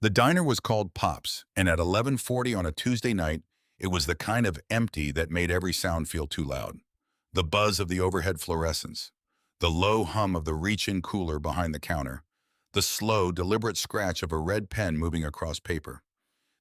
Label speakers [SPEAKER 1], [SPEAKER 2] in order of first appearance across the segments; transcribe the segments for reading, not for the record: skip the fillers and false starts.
[SPEAKER 1] The diner was called Pop's, and at 11:40 on a Tuesday night, it was the kind of empty that made every sound feel too loud. The buzz of the overhead fluorescents, the low hum of the reach-in cooler behind the counter, the slow, deliberate scratch of a red pen moving across paper.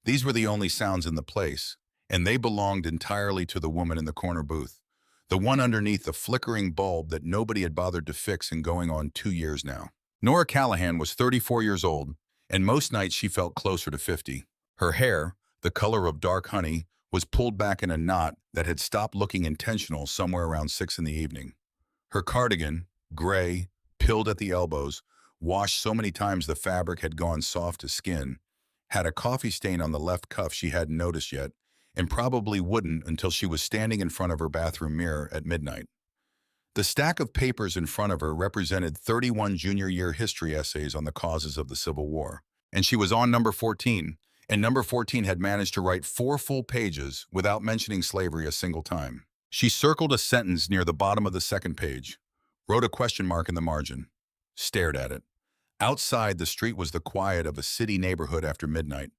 [SPEAKER 1] These were the only sounds in the place, and they belonged entirely to the woman in the corner booth, the one underneath the flickering bulb that nobody had bothered to fix in going on 2 years now. Nora Callahan was 34 years old, and most nights she felt closer to 50. Her hair, the color of dark honey, was pulled back in a knot that had stopped looking intentional somewhere around 6 in the evening. Her cardigan, gray, pilled at the elbows, washed so many times the fabric had gone soft as skin, had a coffee stain on the left cuff she hadn't noticed yet, and probably wouldn't until she was standing in front of her bathroom mirror at midnight. The stack of papers in front of her represented 31 junior year history essays on the causes of the Civil War, and she was on number 14, and number 14 had managed to write 4 full pages without mentioning slavery a single time. She circled a sentence near the bottom of the second page, wrote a question mark in the margin, stared at it. Outside, the street was the quiet of a city neighborhood after midnight.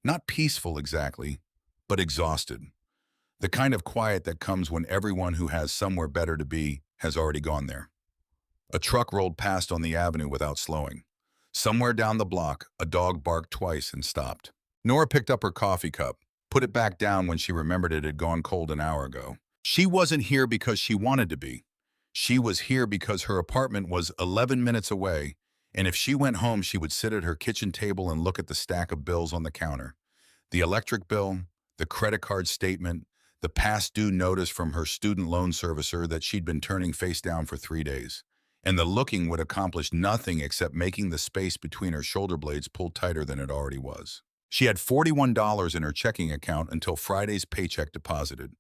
[SPEAKER 1] Not peaceful exactly, but exhausted. The kind of quiet that comes when everyone who has somewhere better to be has already gone there. A truck rolled past on the avenue without slowing. Somewhere down the block, a dog barked twice and stopped. Nora picked up her coffee cup, put it back down when she remembered it had gone cold an hour ago. She wasn't here because she wanted to be. She was here because her apartment was 11 minutes away, and if she went home, she would sit at her kitchen table and look at the stack of bills on the counter. The electric bill, the credit card statement, the past due notice from her student loan servicer that she'd been turning face down for 3 days. And the looking would accomplish nothing except making the space between her shoulder blades pull tighter than it already was. She had $41 in her checking account until Friday's paycheck deposited.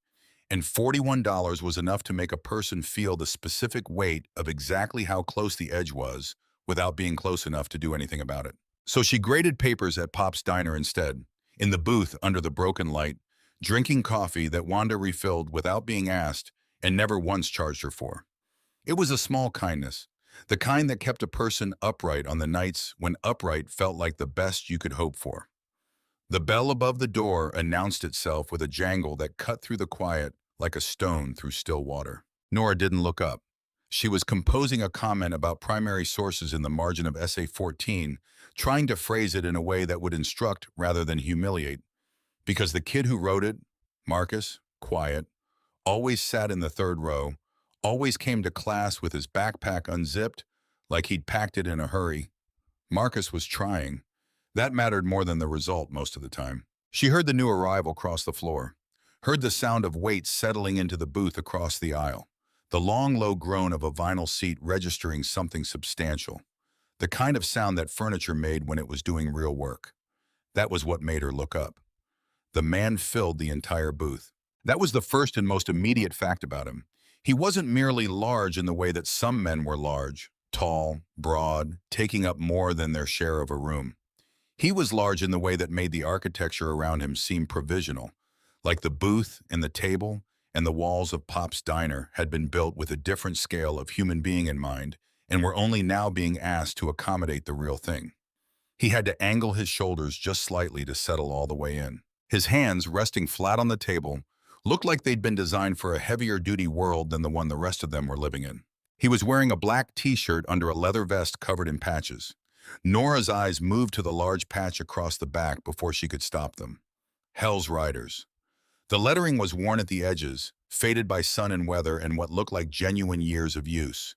[SPEAKER 1] And $41 was enough to make a person feel the specific weight of exactly how close the edge was without being close enough to do anything about it. So she graded papers at Pop's Diner instead, in the booth under the broken light, drinking coffee that Wanda refilled without being asked and never once charged her for. It was a small kindness, the kind that kept a person upright on the nights when upright felt like the best you could hope for. The bell above the door announced itself with a jangle that cut through the quiet like a stone through still water. Nora didn't look up. She was composing a comment about primary sources in the margin of Essay 14, trying to phrase it in a way that would instruct rather than humiliate. Because the kid who wrote it, Marcus, quiet, always sat in the third row, always came to class with his backpack unzipped, like he'd packed it in a hurry. Marcus was trying. That mattered more than the result most of the time. She heard the new arrival cross the floor, heard the sound of weight settling into the booth across the aisle, the long, low groan of a vinyl seat registering something substantial, the kind of sound that furniture made when it was doing real work. That was what made her look up. The man filled the entire booth. That was the first and most immediate fact about him. He wasn't merely large in the way that some men were large, tall, broad, taking up more than their share of a room. He was large in the way that made the architecture around him seem provisional, like the booth and the table and the walls of Pop's Diner had been built with a different scale of human being in mind and were only now being asked to accommodate the real thing. He had to angle his shoulders just slightly to settle all the way in. His hands, resting flat on the table, looked like they'd been designed for a heavier-duty world than the one the rest of them were living in. He was wearing a black t-shirt under a leather vest covered in patches. Nora's eyes moved to the large patch across the back before she could stop them. Hell's Riders. The lettering was worn at the edges, faded by sun and weather and what looked like genuine years of use.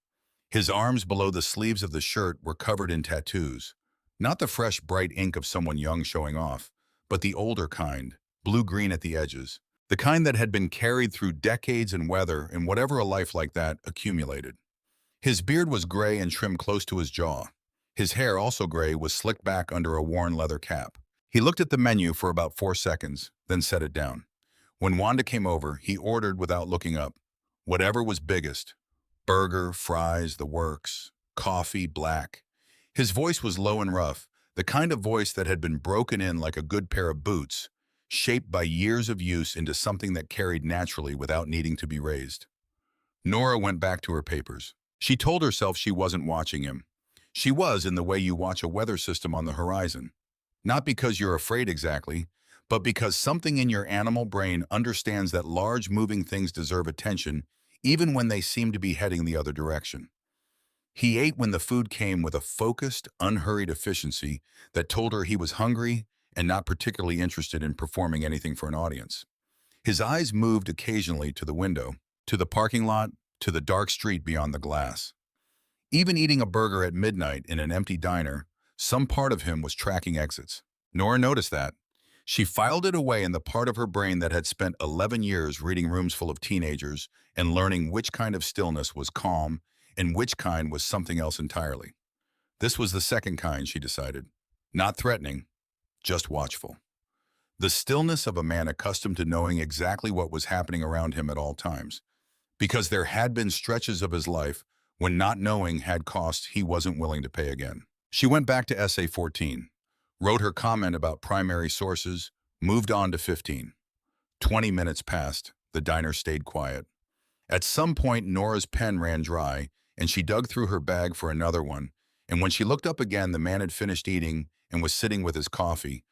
[SPEAKER 1] His arms below the sleeves of the shirt were covered in tattoos. Not the fresh, bright ink of someone young showing off, but the older kind, blue-green at the edges. The kind that had been carried through decades and weather and whatever a life like that accumulated. His beard was gray and trimmed close to his jaw. His hair, also gray, was slicked back under a worn leather cap. He looked at the menu for about 4 seconds, then set it down. When Wanda came over, he ordered without looking up. Whatever was biggest. Burger, fries, the works. Coffee, black. His voice was low and rough, the kind of voice that had been broken in like a good pair of boots, shaped by years of use into something that carried naturally without needing to be raised. Nora went back to her papers. She told herself she wasn't watching him. She was in the way you watch a weather system on the horizon. Not because you're afraid exactly, but because something in your animal brain understands that large moving things deserve attention even when they seem to be heading the other direction. He ate when the food came with a focused, unhurried efficiency that told her he was hungry and not particularly interested in performing anything for an audience. His eyes moved occasionally to the window, to the parking lot, to the dark street beyond the glass. Even eating a burger at midnight in an empty diner, some part of him was tracking exits. Nora noticed that. She filed it away in the part of her brain that had spent 11 years reading rooms full of teenagers and learning which kind of stillness was calm and which kind was something else entirely. This was the second kind, she decided. Not threatening, just watchful. The stillness of a man accustomed to knowing exactly what was happening around him at all times, because there had been stretches of his life when not knowing had cost he wasn't willing to pay again. She went back to Essay 14, wrote her comment about primary sources, moved on to 15. 20 minutes passed, the diner stayed quiet. At some point, Nora's pen ran dry, and she dug through her bag for another one, and when she looked up again, the man had finished eating and was sitting with his coffee,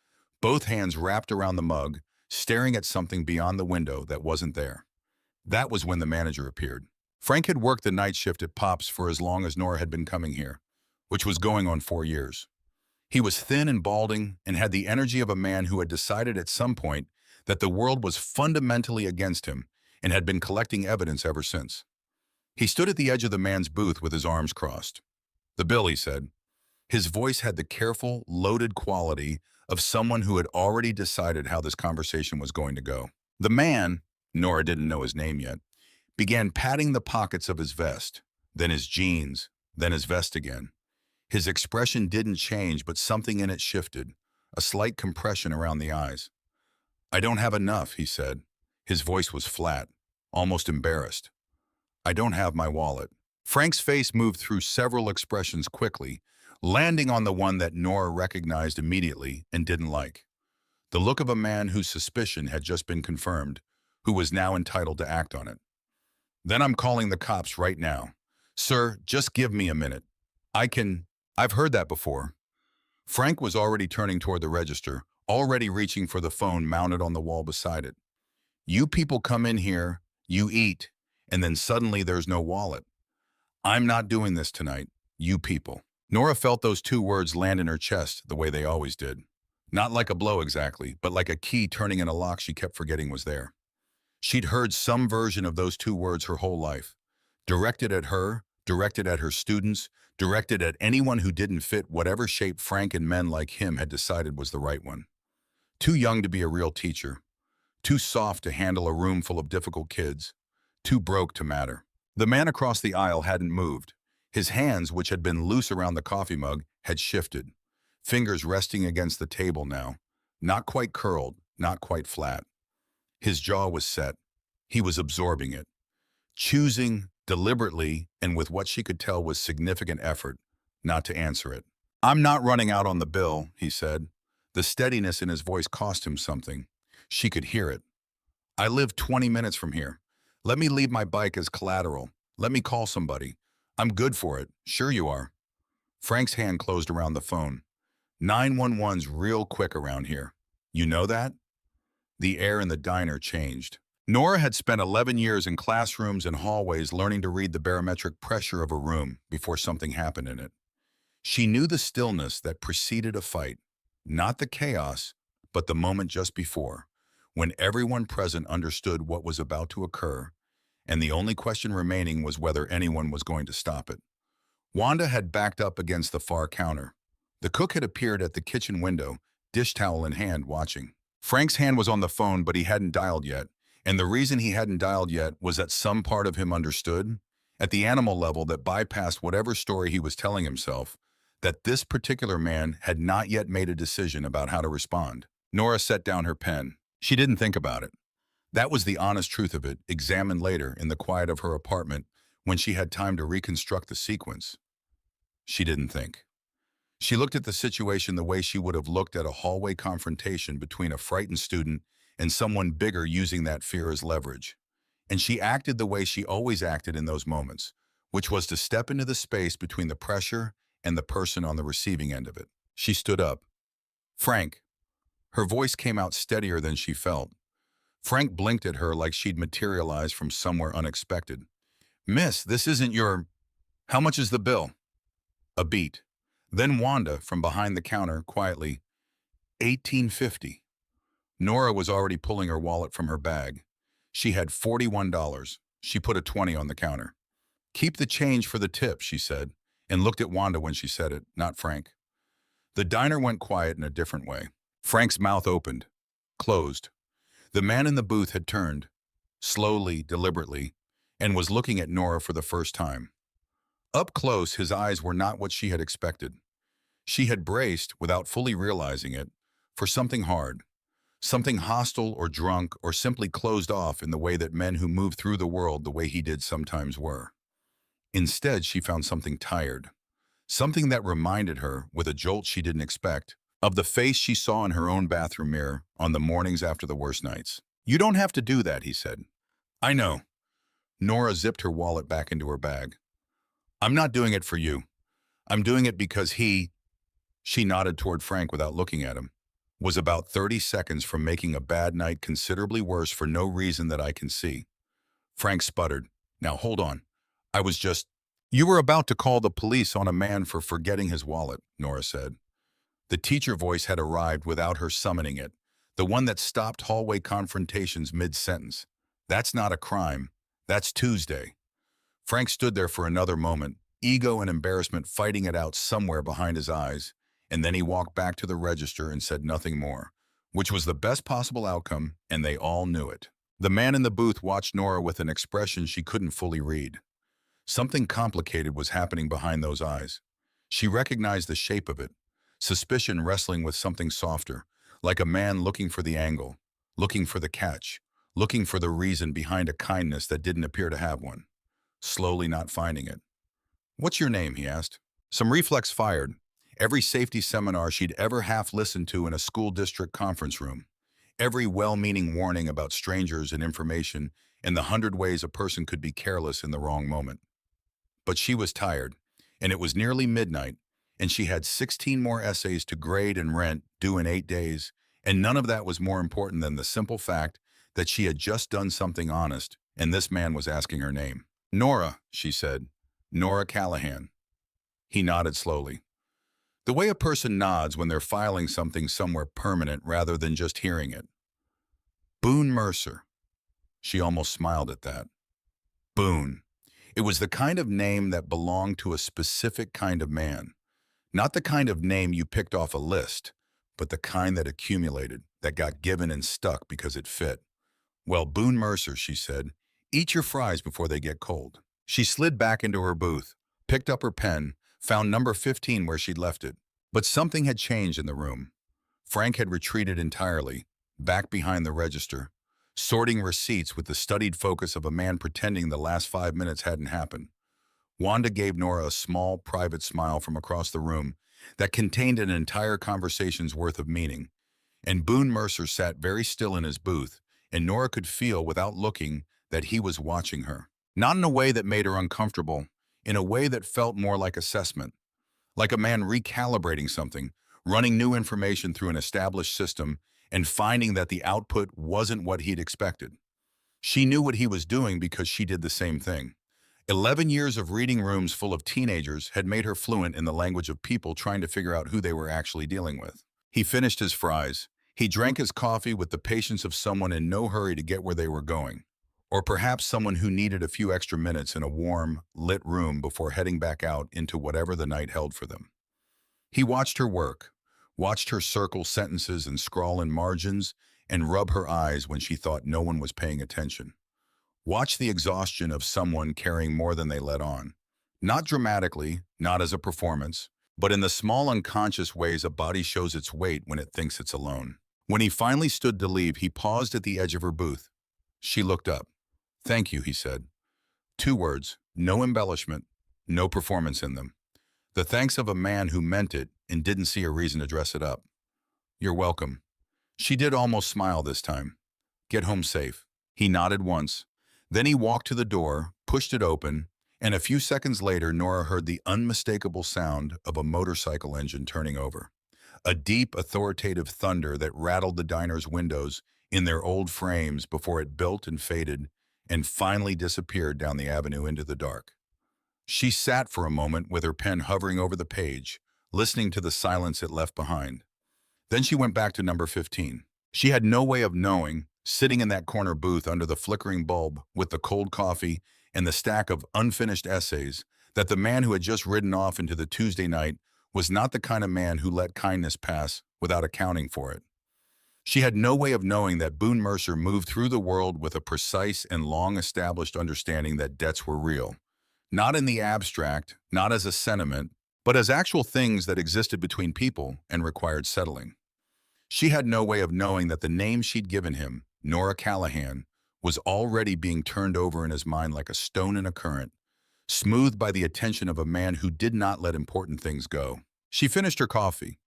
[SPEAKER 1] both hands wrapped around the mug, staring at something beyond the window that wasn't there. That was when the manager appeared. Frank had worked the night shift at Pop's for as long as Nora had been coming here, which was going on 4 years. He was thin and balding and had the energy of a man who had decided at some point that the world was fundamentally against him and had been collecting evidence ever since. He stood at the edge of the man's booth with his arms crossed. "The bill," he said. His voice had the careful, loaded quality of someone who had already decided how this conversation was going to go. The man, Nora didn't know his name yet, began patting the pockets of his vest, then his jeans, then his vest again. His expression didn't change, but something in it shifted, a slight compression around the eyes. "I don't have enough," he said. His voice was flat, almost embarrassed. "I don't have my wallet." Frank's face moved through several expressions quickly, landing on the one that Nora recognized immediately and didn't like. The look of a man whose suspicion had just been confirmed, who was now entitled to act on it. "Then I'm calling the cops right now. Sir, just give me a minute. I've heard that before." Frank was already turning toward the register, already reaching for the phone mounted on the wall beside it. "You people come in here, you eat, and then suddenly there's no wallet. I'm not doing this tonight, you people." Nora felt those two words land in her chest the way they always did. Not like a blow exactly, but like a key turning in a lock she kept forgetting was there. She'd heard some version of those two words her whole life. Directed at her, directed at her students, directed at anyone who didn't fit whatever shape Frank and men like him had decided was the right one. Too young to be a real teacher. Too soft to handle a room full of difficult kids. Too broke to matter. The man across the aisle hadn't moved. His hands, which had been loose around the coffee mug, had shifted. Fingers resting against the table now. Not quite curled, not quite flat. His jaw was set. He was absorbing it. Choosing, deliberately, and with what she could tell was significant effort, not to answer it. "I'm not running out on the bill," he said. The steadiness in his voice cost him something. She could hear it. "I live 20 minutes from here. Let me leave my bike as collateral. Let me call somebody. I'm good for it. Sure you are." Frank's hand closed around the phone. 911's real quick around here. You know that? The air in the diner changed. Nora had spent 11 years in classrooms and hallways learning to read the barometric pressure of a room before something happened in it. She knew the stillness that preceded a fight, not the chaos, but the moment just before, when everyone present understood what was about to occur, and the only question remaining was whether anyone was going to stop it. Wanda had backed up against the far counter. The cook had appeared at the kitchen window, dish towel in hand, watching. Frank's hand was on the phone, but he hadn't dialed yet, and the reason he hadn't dialed yet was that some part of him understood, at the animal level that bypassed whatever story he was telling himself, that this particular man had not yet made a decision about how to respond. Nora set down her pen. She didn't think about it. That was the honest truth of it, examined later in the quiet of her apartment when she had time to reconstruct the sequence. She didn't think. She looked at the situation the way she would have looked at a hallway confrontation between a frightened student and someone bigger using that fear as leverage. And she acted the way she always acted in those moments, which was to step into the space between the pressure and the person on the receiving end of it. She stood up. Frank. Her voice came out steadier than she felt. Frank blinked at her like she'd materialized from somewhere unexpected. Miss, this isn't your... How much is the bill? A beat. Then Wanda, from behind the counter, quietly, 1850. Nora was already pulling her wallet from her bag. She had $41. She put a 20 on the counter. Keep the change for the tip, she said, and looked at Wanda when she said it, not Frank. The diner went quiet in a different way. Frank's mouth opened, closed. The man in the booth had turned, slowly, deliberately, and was looking at Nora for the first time. Up close, his eyes were not what she had expected. She had braced, without fully realizing it, for something hard, something hostile or drunk or simply closed off in the way that men who move through the world the way he did sometimes were. Instead, she found something tired, something that reminded her, with a jolt she didn't expect, of the face she saw in her own bathroom mirror on the mornings after the worst nights. You don't have to do that, he said. I know. Nora zipped her wallet back into her bag. I'm not doing it for you. I'm doing it because she nodded toward Frank without looking at him, was about 30 seconds from making a bad night considerably worse for no reason that I can see. Frank sputtered. Now hold on. I was just... You were about to call the police on a man for forgetting his wallet, Nora said. The teacher voice had arrived without her summoning it, the one that stopped hallway confrontations mid-sentence. That's not a crime. That's Tuesday. Frank stood there for another moment, ego and embarrassment fighting it out somewhere behind his eyes, and then he walked back to the register and said nothing more, which was the best possible outcome, and they all knew it. The man in the booth watched Nora with an expression she couldn't fully read. Something complicated was happening behind those eyes. She recognized the shape of it, suspicion wrestling with something softer, like a man looking for the angle, looking for the catch, looking for the reason behind a kindness that didn't appear to have one. Slowly not finding it. What's your name, he asked. Some reflex fired. Every safety seminar she'd ever half listened to in a school district conference room. Every well-meaning warning about strangers and information and the 100 ways a person could be careless in the wrong moment. But she was tired, and it was nearly midnight, and she had 16 more essays to grade and rent due in 8 days, and none of that was more important than the simple fact that she had just done something honest, and this man was asking her name. Nora, she said. Nora Callahan. He nodded slowly. The way a person nods when they're filing something somewhere permanent rather than just hearing it. Boone Mercer. She almost smiled at that. Boone. It was the kind of name that belonged to a specific kind of man. Not the kind of name you picked off a list, but the kind that accumulated, that got given and stuck because it fit. Well, Boone Mercer, she said, eat your fries before they get cold. She slid back into her booth, picked up her pen, found number 15 where she'd left it. But something had changed in the room. Frank had retreated entirely, back behind the register, sorting receipts with the studied focus of a man pretending the last 5 minutes hadn't happened. Wanda gave Nora a small, private smile from across the room that contained an entire conversation's worth of meaning. And Boone Mercer sat very still in his booth, and Nora could feel, without looking, that he was watching her. Not in a way that made her uncomfortable, in a way that felt more like assessment. Like a man recalibrating something, running new information through an established system, and finding that the output wasn't what he'd expected. She knew what he was doing because she did the same thing. 11 years of reading rooms full of teenagers had made her fluent in the language of people trying to figure out who they were actually dealing with. He finished his fries. He drank his coffee with the patience of someone in no hurry to get where they were going. Or perhaps someone who needed a few extra minutes in a warm, lit room before heading back out into whatever the night held for them. He watched her work, watched her circle sentences and scrawl in margins, and rub her eyes when she thought no one was paying attention. Watch the exhaustion of someone carrying more than they let on. Not dramatically, not as a performance, but in the small unconscious ways a body shows its weight when it thinks it's alone. When he finally stood to leave, he paused at the edge of her booth. She looked up. Thank you, he said. 2 words, no embellishment, no performance in them. The thanks of a man who meant it and didn't see a reason to dress it up. You're welcome. She did almost smile this time. Get home safe. He nodded once. Then he walked to the door, pushed it open, and a few seconds later Nora heard the unmistakable sound of a motorcycle engine turning over. a deep, authoritative thunder that rattled the diner's windows in their old frames before it built and faded and finally disappeared down the avenue into the dark. She sat for a moment with her pen hovering over the page, listening to the silence it left behind. Then she went back to number 15. She had no way of knowing, sitting in that corner booth under the flickering bulb with the cold coffee and the stack of unfinished essays, that the man who had just ridden off into the Tuesday night was not the kind of man who let kindness pass without accounting for it. She had no way of knowing that Boone Mercer moved through the world with a precise and long-established understanding that debts were real. Not in the abstract, not as a sentiment, but as actual things that existed between people and required settling. She had no way of knowing that the name she'd given him, Nora Callahan, was already being turned over in his mind like a stone in a current, smoothed by the attention of a man who did not let important things go. She finished her coffee.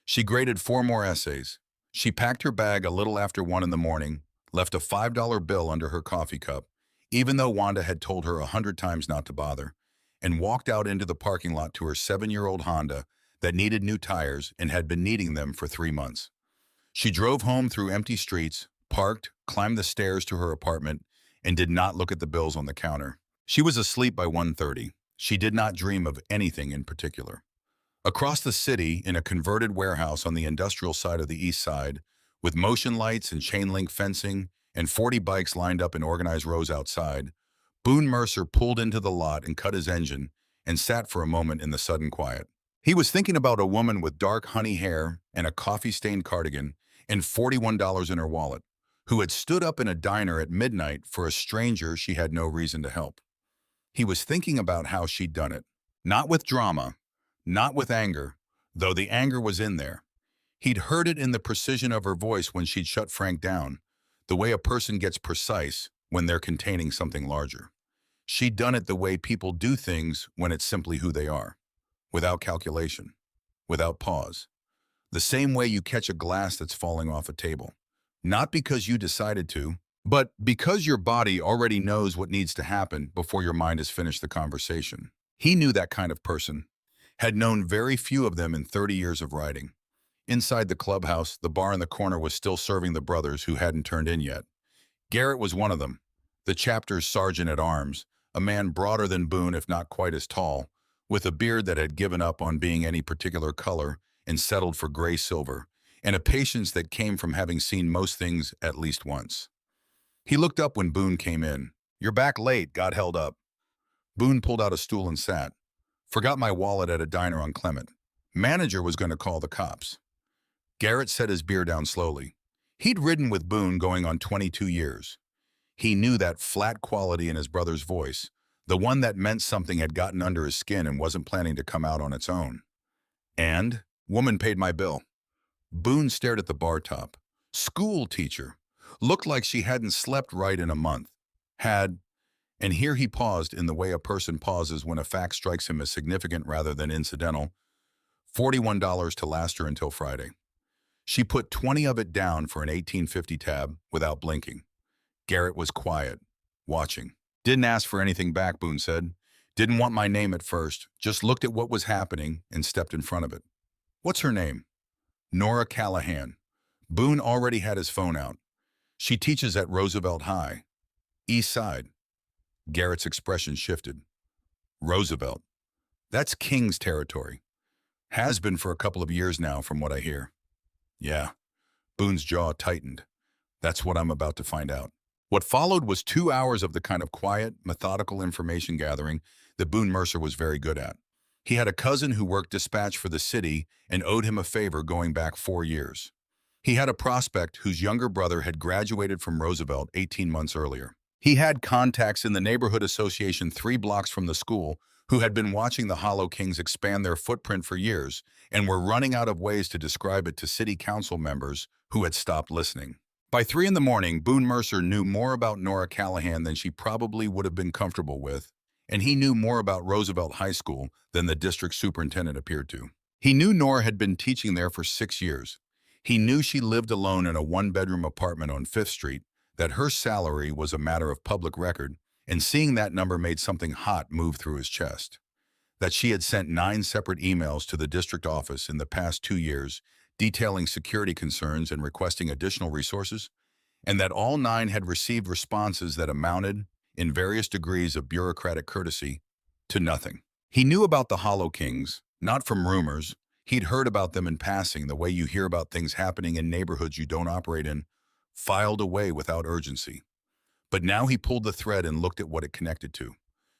[SPEAKER 1] She graded 4 more essays. She packed her bag a little after 1 in the morning, left a $5 bill under her coffee cup, even though Wanda had told her 100 times not to bother, and walked out into the parking lot to her 7-year-old Honda that needed new tires and had been needing them for 3 months. She drove home through empty streets, parked, climbed the stairs to her apartment, and did not look at the bills on the counter. She was asleep by 1:30. She did not dream of anything in particular. Across the city, in a converted warehouse on the industrial side of the east side, with motion lights and chain-link fencing and 40 bikes lined up in organized rows outside, Boone Mercer pulled into the lot and cut his engine and sat for a moment in the sudden quiet. He was thinking about a woman with dark honey hair and a coffee-stained cardigan and $41 in her wallet, who had stood up in a diner at midnight for a stranger she had no reason to help. He was thinking about how she'd done it. Not with drama, not with anger, though the anger was in there. He'd heard it in the precision of her voice when she'd shut Frank down, the way a person gets precise when they're containing something larger. She'd done it the way people do things when it's simply who they are, without calculation, without pause. The same way you catch a glass that's falling off a table. Not because you decided to, but because your body already knows what needs to happen before your mind has finished the conversation. He knew that kind of person, had known very few of them in 30 years of writing. Inside the clubhouse, the bar in the corner was still serving the brothers who hadn't turned in yet. Garrett was one of them, the chapter's sergeant-at-arms, a man broader than Boone if not quite as tall, with a beard that had given up on being any particular color and settled for gray-silver, and a patience that came from having seen most things at least once. He looked up when Boone came in. "You're back late," got held up. Boone pulled out a stool and sat. "Forgot my wallet at a diner on Clement. Manager was going to call the cops." Garrett set his beer down slowly. He'd ridden with Boone going on 22 years. He knew that flat quality in his brother's voice, the one that meant something had gotten under his skin and wasn't planning to come out on its own. "And? Woman paid my bill." Boone stared at the bar top. School teacher. Looked like she hadn't slept right in a month. Had, and here he paused in the way a person pauses when a fact strikes him as significant rather than incidental, $41 to last her until Friday. She put 20 of it down for an 1850 tab without blinking. Garrett was quiet, watching. "Didn't ask for anything back," Boone said. "Didn't want my name at first, just looked at what was happening and stepped in front of it." "What's her name?" "Nora Callahan." Boone already had his phone out. "She teaches at Roosevelt High. East Side." Garrett's expression shifted. "Roosevelt. That's King's territory. Has been for a couple of years now, from what I hear." "Yeah." Boone's jaw tightened. "That's what I'm about to find out." What followed was 2 hours of the kind of quiet, methodical information gathering that Boone Mercer was very good at. He had a cousin who worked dispatch for the city and owed him a favor going back 4 years. He had a prospect whose younger brother had graduated from Roosevelt 18 months earlier. He had contacts in the neighborhood association 3 blocks from the school who had been watching the Hollow Kings expand their footprint for years and were running out of ways to describe it to city council members who had stopped listening. By 3 in the morning, Boone Mercer knew more about Nora Callahan than she probably would have been comfortable with, and he knew more about Roosevelt High School than the district superintendent appeared to. He knew Nora had been teaching there for 6 years. He knew she lived alone in a 1-bedroom apartment on 5th Street, that her salary was a matter of public record, and seeing that number made something hot move through his chest. That she had sent 9 separate emails to the district office in the past 2 years, detailing security concerns and requesting additional resources, and that all 9 had received responses that amounted, in various degrees of bureaucratic courtesy, to nothing. He knew about the Hollow Kings, not from rumors. He'd heard about them in passing, the way you hear about things happening in neighborhoods you don't operate in, filed away without urgency. But now he pulled the thread and looked at what it connected to.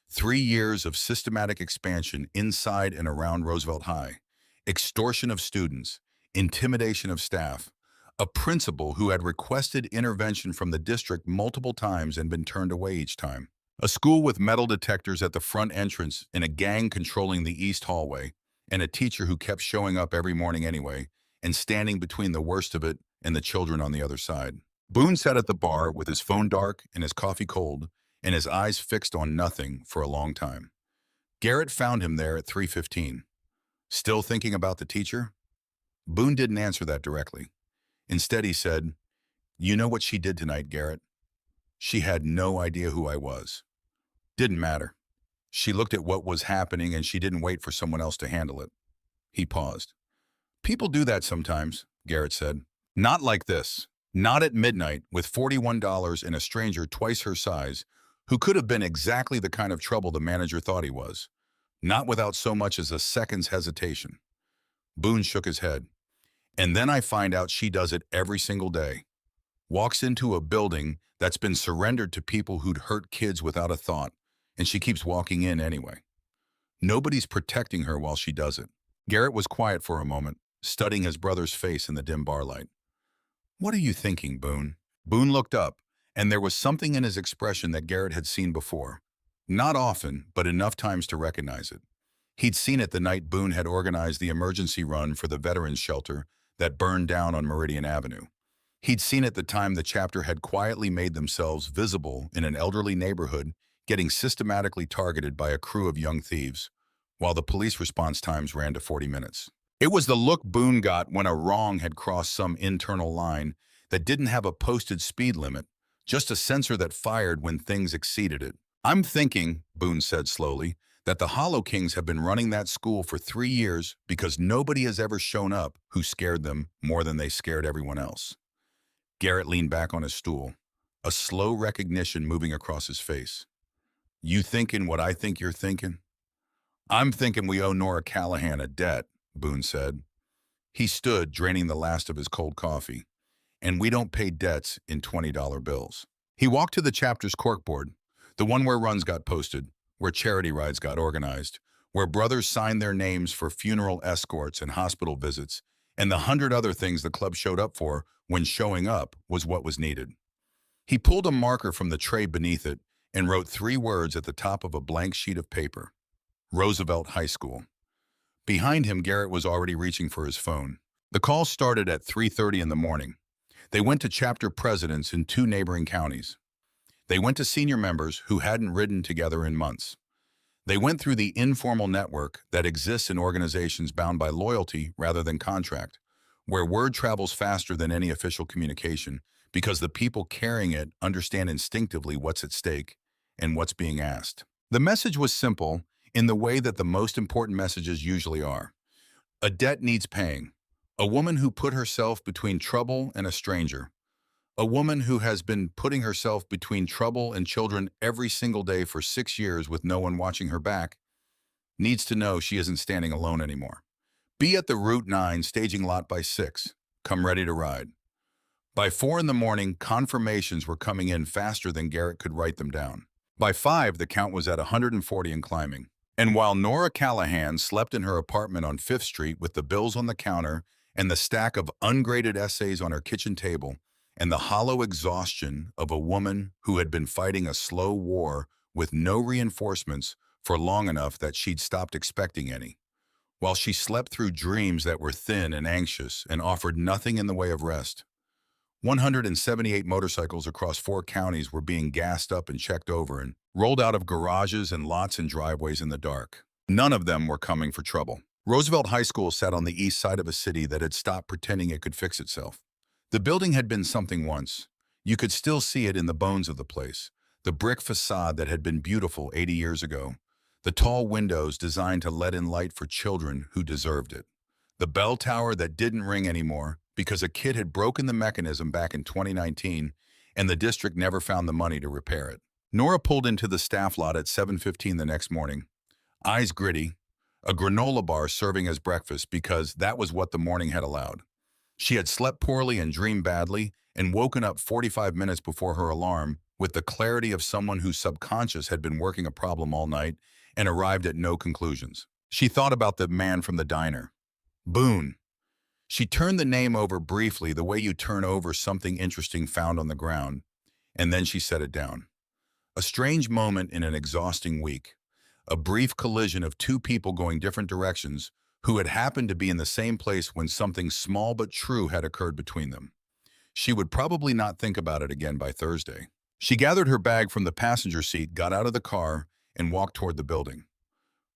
[SPEAKER 1] 3 years of systematic expansion inside and around Roosevelt High, extortion of students, intimidation of staff, a principal who had requested intervention from the district multiple times and been turned away each time, a school with metal detectors at the front entrance and a gang controlling the east hallway, and a teacher who kept showing up every morning anyway and standing between the worst of it and the children on the other side. Boone sat at the bar with his phone dark and his coffee cold and his eyes fixed on nothing for a long time. Garrett found him there at 3:15. Still thinking about the teacher? Boone didn't answer that directly. Instead, he said, "You know what she did tonight, Garrett? She had no idea who I was. Didn't matter. She looked at what was happening and she didn't wait for someone else to handle it." He paused. "People do that sometimes," Garrett said. "Not like this. Not at midnight with $41 and a stranger twice her size who could have been exactly the kind of trouble the manager thought he was. Not without so much as a second's hesitation." Boone shook his head. "And then I find out she does it every single day. Walks into a building that's been surrendered to people who'd hurt kids without a thought, and she keeps walking in anyway. Nobody's protecting her while she does it." Garrett was quiet for a moment, studying his brother's face in the dim bar light. "What are you thinking, Boone?" Boone looked up, and there was something in his expression that Garrett had seen before. Not often, but enough times to recognize it. He'd seen it the night Boone had organized the emergency run for the veterans shelter that burned down on Meridian Avenue. He'd seen it the time the chapter had quietly made themselves visible in an elderly neighborhood, getting systematically targeted by a crew of young thieves, while the police response times ran to 40 minutes. It was the look Boone got when a wrong had crossed some internal line that didn't have a posted speed limit, just a sensor that fired when things exceeded it. "I'm thinking," Boone said slowly, "that the Hollow Kings have been running that school for 3 years because nobody has ever shown up who scared them more than they scared everyone else." Garrett leaned back on his stool, a slow recognition moving across his face. "You thinking what I think you're thinking?" "I'm thinking we owe Nora Callahan a debt," Boone said. He stood, draining the last of his cold coffee. "And we don't pay debts in $20 bills." He walked to the chapter's corkboard, the one where runs got posted, where charity rides got organized, where brothers signed their names for funeral escorts and hospital visits, and the 100 other things the club showed up for when showing up was what was needed. He pulled a marker from the tray beneath it and wrote 3 words at the top of a blank sheet of paper: Roosevelt High School. Behind him, Garrett was already reaching for his phone. The call started at 3:30 in the morning. They went to chapter presidents in 2 neighboring counties. They went to senior members who hadn't ridden together in months. They went through the informal network that exists in organizations bound by loyalty rather than contract, where word travels faster than any official communication because the people carrying it understand instinctively what's at stake and what's being asked. The message was simple in the way that the most important messages usually are. A debt needs paying. A woman who put herself between trouble and a stranger. A woman who has been putting herself between trouble and children every single day for 6 years with no one watching her back needs to know she isn't standing alone anymore. Be at the Route 9 staging lot by 6. Come ready to ride. By 4 in the morning, confirmations were coming in faster than Garrett could write them down. By 5, the count was at 140 and climbing. And while Nora Callahan slept in her apartment on 5th Street with the bills on the counter and the stack of ungraded essays on her kitchen table, and the hollow exhaustion of a woman who had been fighting a slow war with no reinforcements for long enough that she'd stopped expecting any, while she slept through dreams that were thin and anxious and offered nothing in the way of rest. 178 motorcycles across 4 counties were being gassed up and checked over and rolled out of garages and lots and driveways in the dark. None of them were coming for trouble. Roosevelt High School sat on the east side of a city that had stopped pretending it could fix itself. The building had been something once. You could still see it in the bones of the place. The brick facade that had been beautiful 80 years ago. The tall windows designed to let in light for children who deserved it. The bell tower that didn't ring anymore because a kid had broken the mechanism back in 2019 and the district never found the money to repair it. Nora pulled into the staff lot at 7:15 the next morning, eyes gritty, a granola bar serving as breakfast because that was what the morning had allowed. She had slept poorly and dreamed badly and woken up 45 minutes before her alarm with the clarity of someone whose subconscious had been working a problem all night and arrived at no conclusions. She thought about the man from the diner. Boone. She turned the name over briefly the way you turn over something interesting found on the ground, and then she set it down. A strange moment in an exhausting week. A brief collision of two people going different directions who had happened to be in the same place when something small but true had occurred between them. She would probably not think about it again by Thursday. She gathered her bag from the passenger seat, got out of the car, and walked toward the building.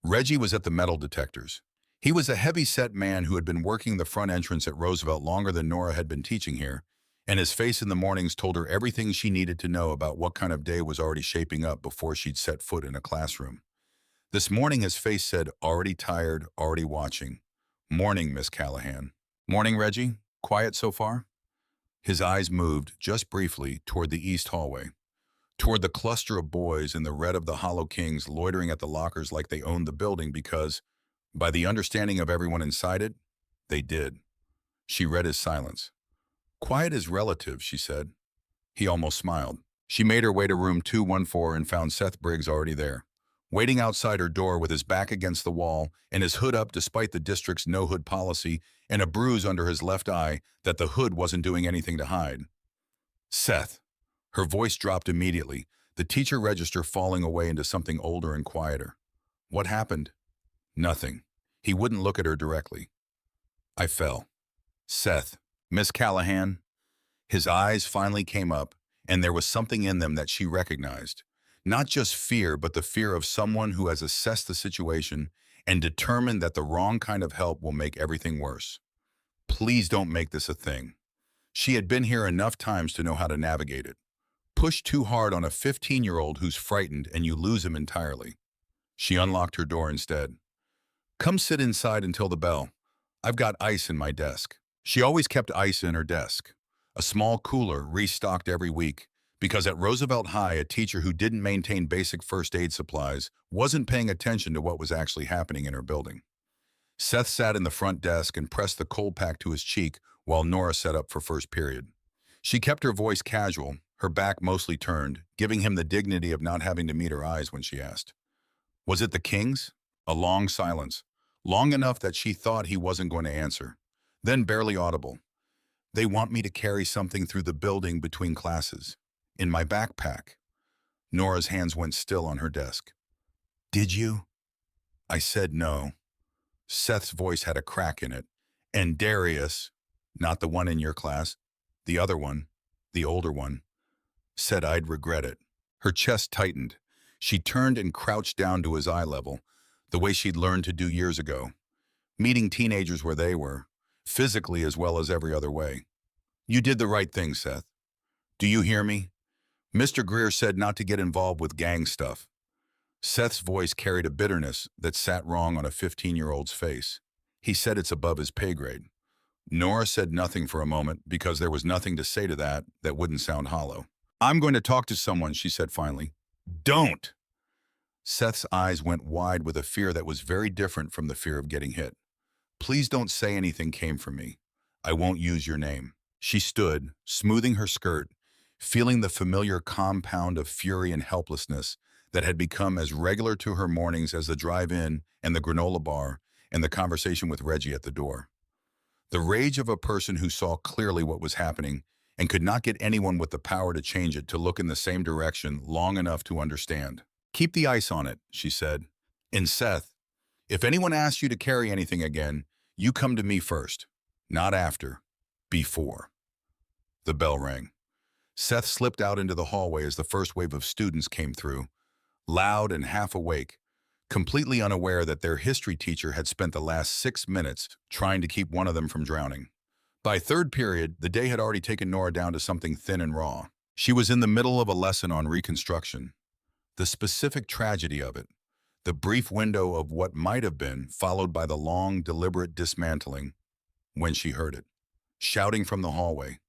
[SPEAKER 1] Reggie was at the metal detectors. He was a heavy-set man who had been working the front entrance at Roosevelt longer than Nora had been teaching here, and his face in the mornings told her everything she needed to know about what kind of day was already shaping up before she'd set foot in a classroom. This morning his face said, "Already tired, already watching." "Morning, Miss Callahan." "Morning, Reggie. Quiet so far?" His eyes moved, just briefly, toward the east hallway, toward the cluster of boys in the red of the Hollow Kings loitering at the lockers like they owned the building because, by the understanding of everyone inside it, they did. She read his silence. "Quiet is relative," she said. He almost smiled. She made her way to room 214 and found Seth Briggs already there, waiting outside her door with his back against the wall and his hood up despite the district's no-hood policy and a bruise under his left eye that the hood wasn't doing anything to hide. "Seth." Her voice dropped immediately, the teacher register falling away into something older and quieter. "What happened?" "Nothing." He wouldn't look at her directly. "I fell." "Seth." "Miss Callahan." His eyes finally came up, and there was something in them that she recognized. Not just fear, but the fear of someone who has assessed the situation and determined that the wrong kind of help will make everything worse. "Please don't make this a thing." She had been here enough times to know how to navigate it. Push too hard on a 15-year-old who's frightened and you lose him entirely. She unlocked her door instead. "Come sit inside until the bell. I've got ice in my desk." She always kept ice in her desk, a small cooler restocked every week, because at Roosevelt High, a teacher who didn't maintain basic first aid supplies wasn't paying attention to what was actually happening in her building. Seth sat in the front desk and pressed the cold pack to his cheek while Nora set up for first period. She kept her voice casual, her back mostly turned, giving him the dignity of not having to meet her eyes when she asked. "Was it the Kings?" A long silence, long enough that she thought he wasn't going to answer. Then barely audible. "They want me to carry something through the building between classes. In my backpack." Nora's hands went still on her desk. "Did you?" "I said no." Seth's voice had a crack in it. "And Darius," not the one in your class, the other one, the older one, "said I'd regret it." Her chest tightened. She turned and crouched down to his eye level, the way she'd learned to do years ago, meeting teenagers where they were, physically as well as every other way. "You did the right thing, Seth. Do you hear me? Mr. Greer said not to get involved with gang stuff." Seth's voice carried a bitterness that sat wrong on a 15-year-old's face. He said it's above his pay grade. Nora said nothing for a moment because there was nothing to say to that wouldn't sound hollow. "I'm going to talk to someone," she said finally. "Don't!" Seth's eyes went wide with a fear that was very different from the fear of getting hit. "Please don't say anything came from me. I won't use your name." She stood, smoothing her skirt, feeling the familiar compound of fury and helplessness that had become as regular to her mornings as the drive-in and the granola bar and the conversation with Reggie at the door. The rage of a person who saw clearly what was happening and could not get anyone with the power to change it to look in the same direction long enough to understand. "Keep the ice on it," she said. "And Seth, if anyone asks you to carry anything again, you come to me first. Not after. Before." The bell rang. Seth slipped out into the hallway as the first wave of students came through, loud and half awake, completely unaware that their history teacher had spent the last 6 minutes trying to keep one of them from drowning. By third period, the day had already taken Nora down to something thin and raw. She was in the middle of a lesson on Reconstruction. The specific tragedy of it, The brief window of what might have been, followed by the long, deliberate dismantling when she heard it. Shouting from the hallway,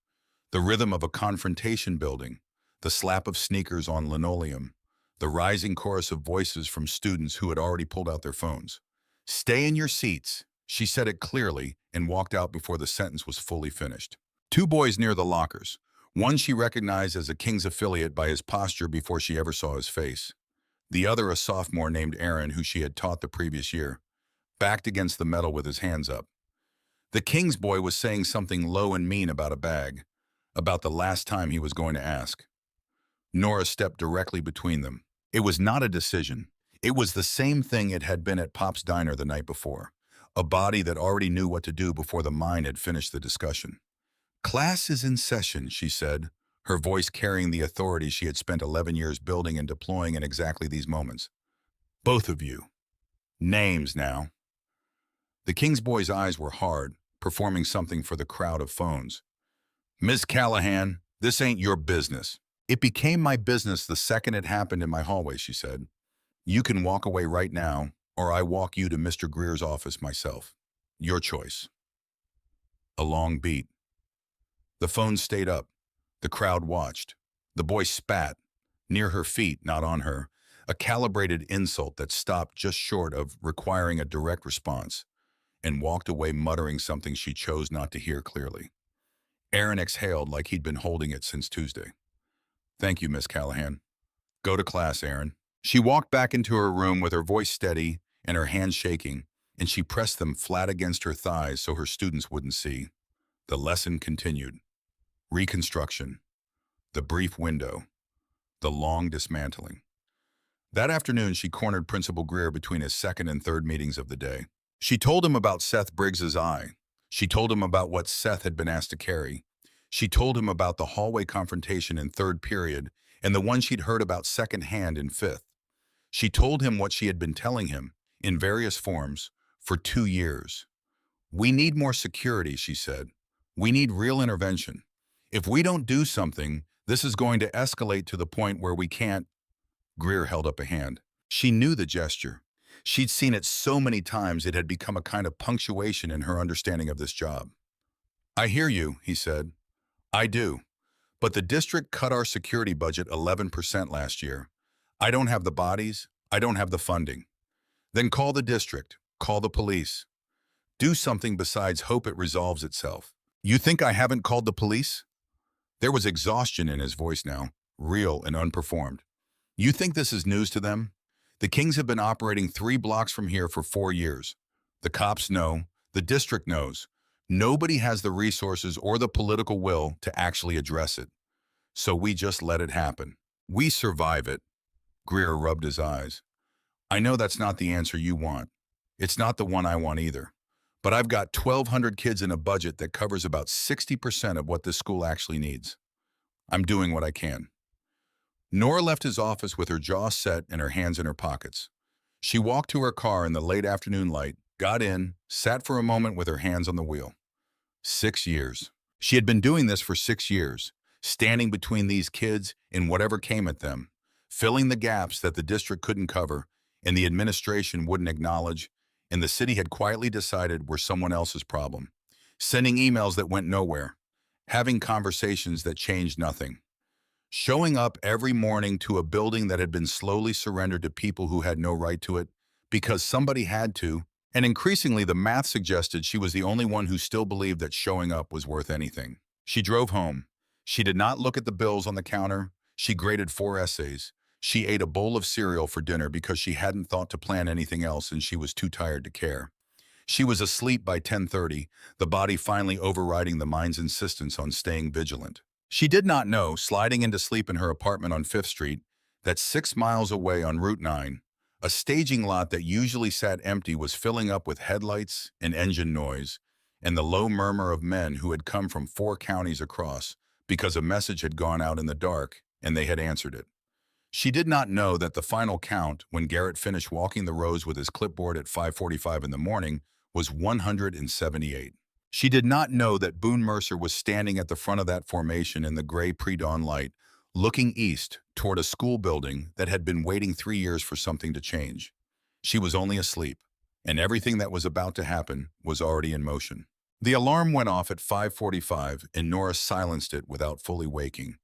[SPEAKER 1] the rhythm of a confrontation building, the slap of sneakers on linoleum, the rising chorus of voices from students who had already pulled out their phones. "Stay in your seats," she said it clearly and walked out before the sentence was fully finished. Two boys near the lockers. One she recognized as a King's affiliate by his posture before she ever saw his face. The other a sophomore named Aaron, who she had taught the previous year, backed against the metal with his hands up. The King's boy was saying something low and mean about a bag, about the last time he was going to ask. Nora stepped directly between them. It was not a decision. It was the same thing it had been at Pop's diner the night before. A body that already knew what to do before the mind had finished the discussion. "Class is in session," she said, her voice carrying the authority she had spent 11 years building and deploying in exactly these moments. "Both of you. Names now." The King's boy's eyes were hard, performing something for the crowd of phones. "Miss Callahan, this ain't your business." "It became my business the second it happened in my hallway," she said. "You can walk away right now, or I walk you to Mr. Greer's office myself. Your choice." A long beat. The phone stayed up. The crowd watched. The boy spat, near her feet, not on her, a calibrated insult that stopped just short of requiring a direct response, and walked away muttering something she chose not to hear clearly. Aaron exhaled like he'd been holding it since Tuesday. "Thank you, Miss Callahan." "Go to class, Aaron." She walked back into her room with her voice steady and her hands shaking, and she pressed them flat against her thighs so her students wouldn't see. The lesson continued. Reconstruction. The brief window. The long dismantling. That afternoon, she cornered Principal Greer between his second and third meetings of the day. She told him about Seth Briggs's eye. She told him about what Seth had been asked to carry. She told him about the hallway confrontation in third period and the one she'd heard about secondhand in fifth. She told him what she had been telling him, in various forms, for 2 years. "We need more security," she said. "We need real intervention. If we don't do something, this is going to escalate to the point where we can't." Greer held up a hand. She knew the gesture. She'd seen it so many times it had become a kind of punctuation in her understanding of this job. "I hear you," he said. "I do. But the district cut our security budget 11% last year. I don't have the bodies. I don't have the funding. Then call the district. Call the police. Do something besides hope it resolves itself." "You think I haven't called the police?" There was exhaustion in his voice now, real and unperformed. "You think this is news to them? The Kings have been operating 3 blocks from here for 4 years. The cops know. The district knows. Nobody has the resources or the political will to actually address it. So we just let it happen. We survive it." Greer rubbed his eyes. "I know that's not the answer you want. It's not the one I want either. But I've got 1,200 kids in a budget that covers about 60% of what this school actually needs. I'm doing what I can." Nora left his office with her jaw set and her hands in her pockets. She walked to her car in the late afternoon light, got in, sat for a moment with her hands on the wheel. 6 years. She had been doing this for 6 years, standing between these kids and whatever came at them, filling the gaps that the district couldn't cover and the administration wouldn't acknowledge, and the city had quietly decided were someone else's problem, sending emails that went nowhere, having conversations that changed nothing, showing up every morning to a building that had been slowly surrendered to people who had no right to it, because somebody had to, and increasingly the math suggested she was the only one who still believed that showing up was worth anything. She drove home. She did not look at the bills on the counter. She graded 4 essays. She ate a bowl of cereal for dinner because she hadn't thought to plan anything else and she was too tired to care. She was asleep by 10:30, the body finally overriding the mind's insistence on staying vigilant. She did not know, sliding into sleep in her apartment on 5th Street, that 6 miles away on Route 9, a staging lot that usually sat empty was filling up with headlights and engine noise and the low murmur of men who had come from 4 counties across because a message had gone out in the dark and they had answered it. She did not know that the final count, when Garrett finished walking the rows with his clipboard at 5:45 in the morning, was 178. She did not know that Boone Mercer was standing at the front of that formation in the gray pre-dawn light, looking east toward a school building that had been waiting 3 years for something to change. She was only asleep, and everything that was about to happen was already in motion. The alarm went off at 5:45, and Nora silenced it without fully waking,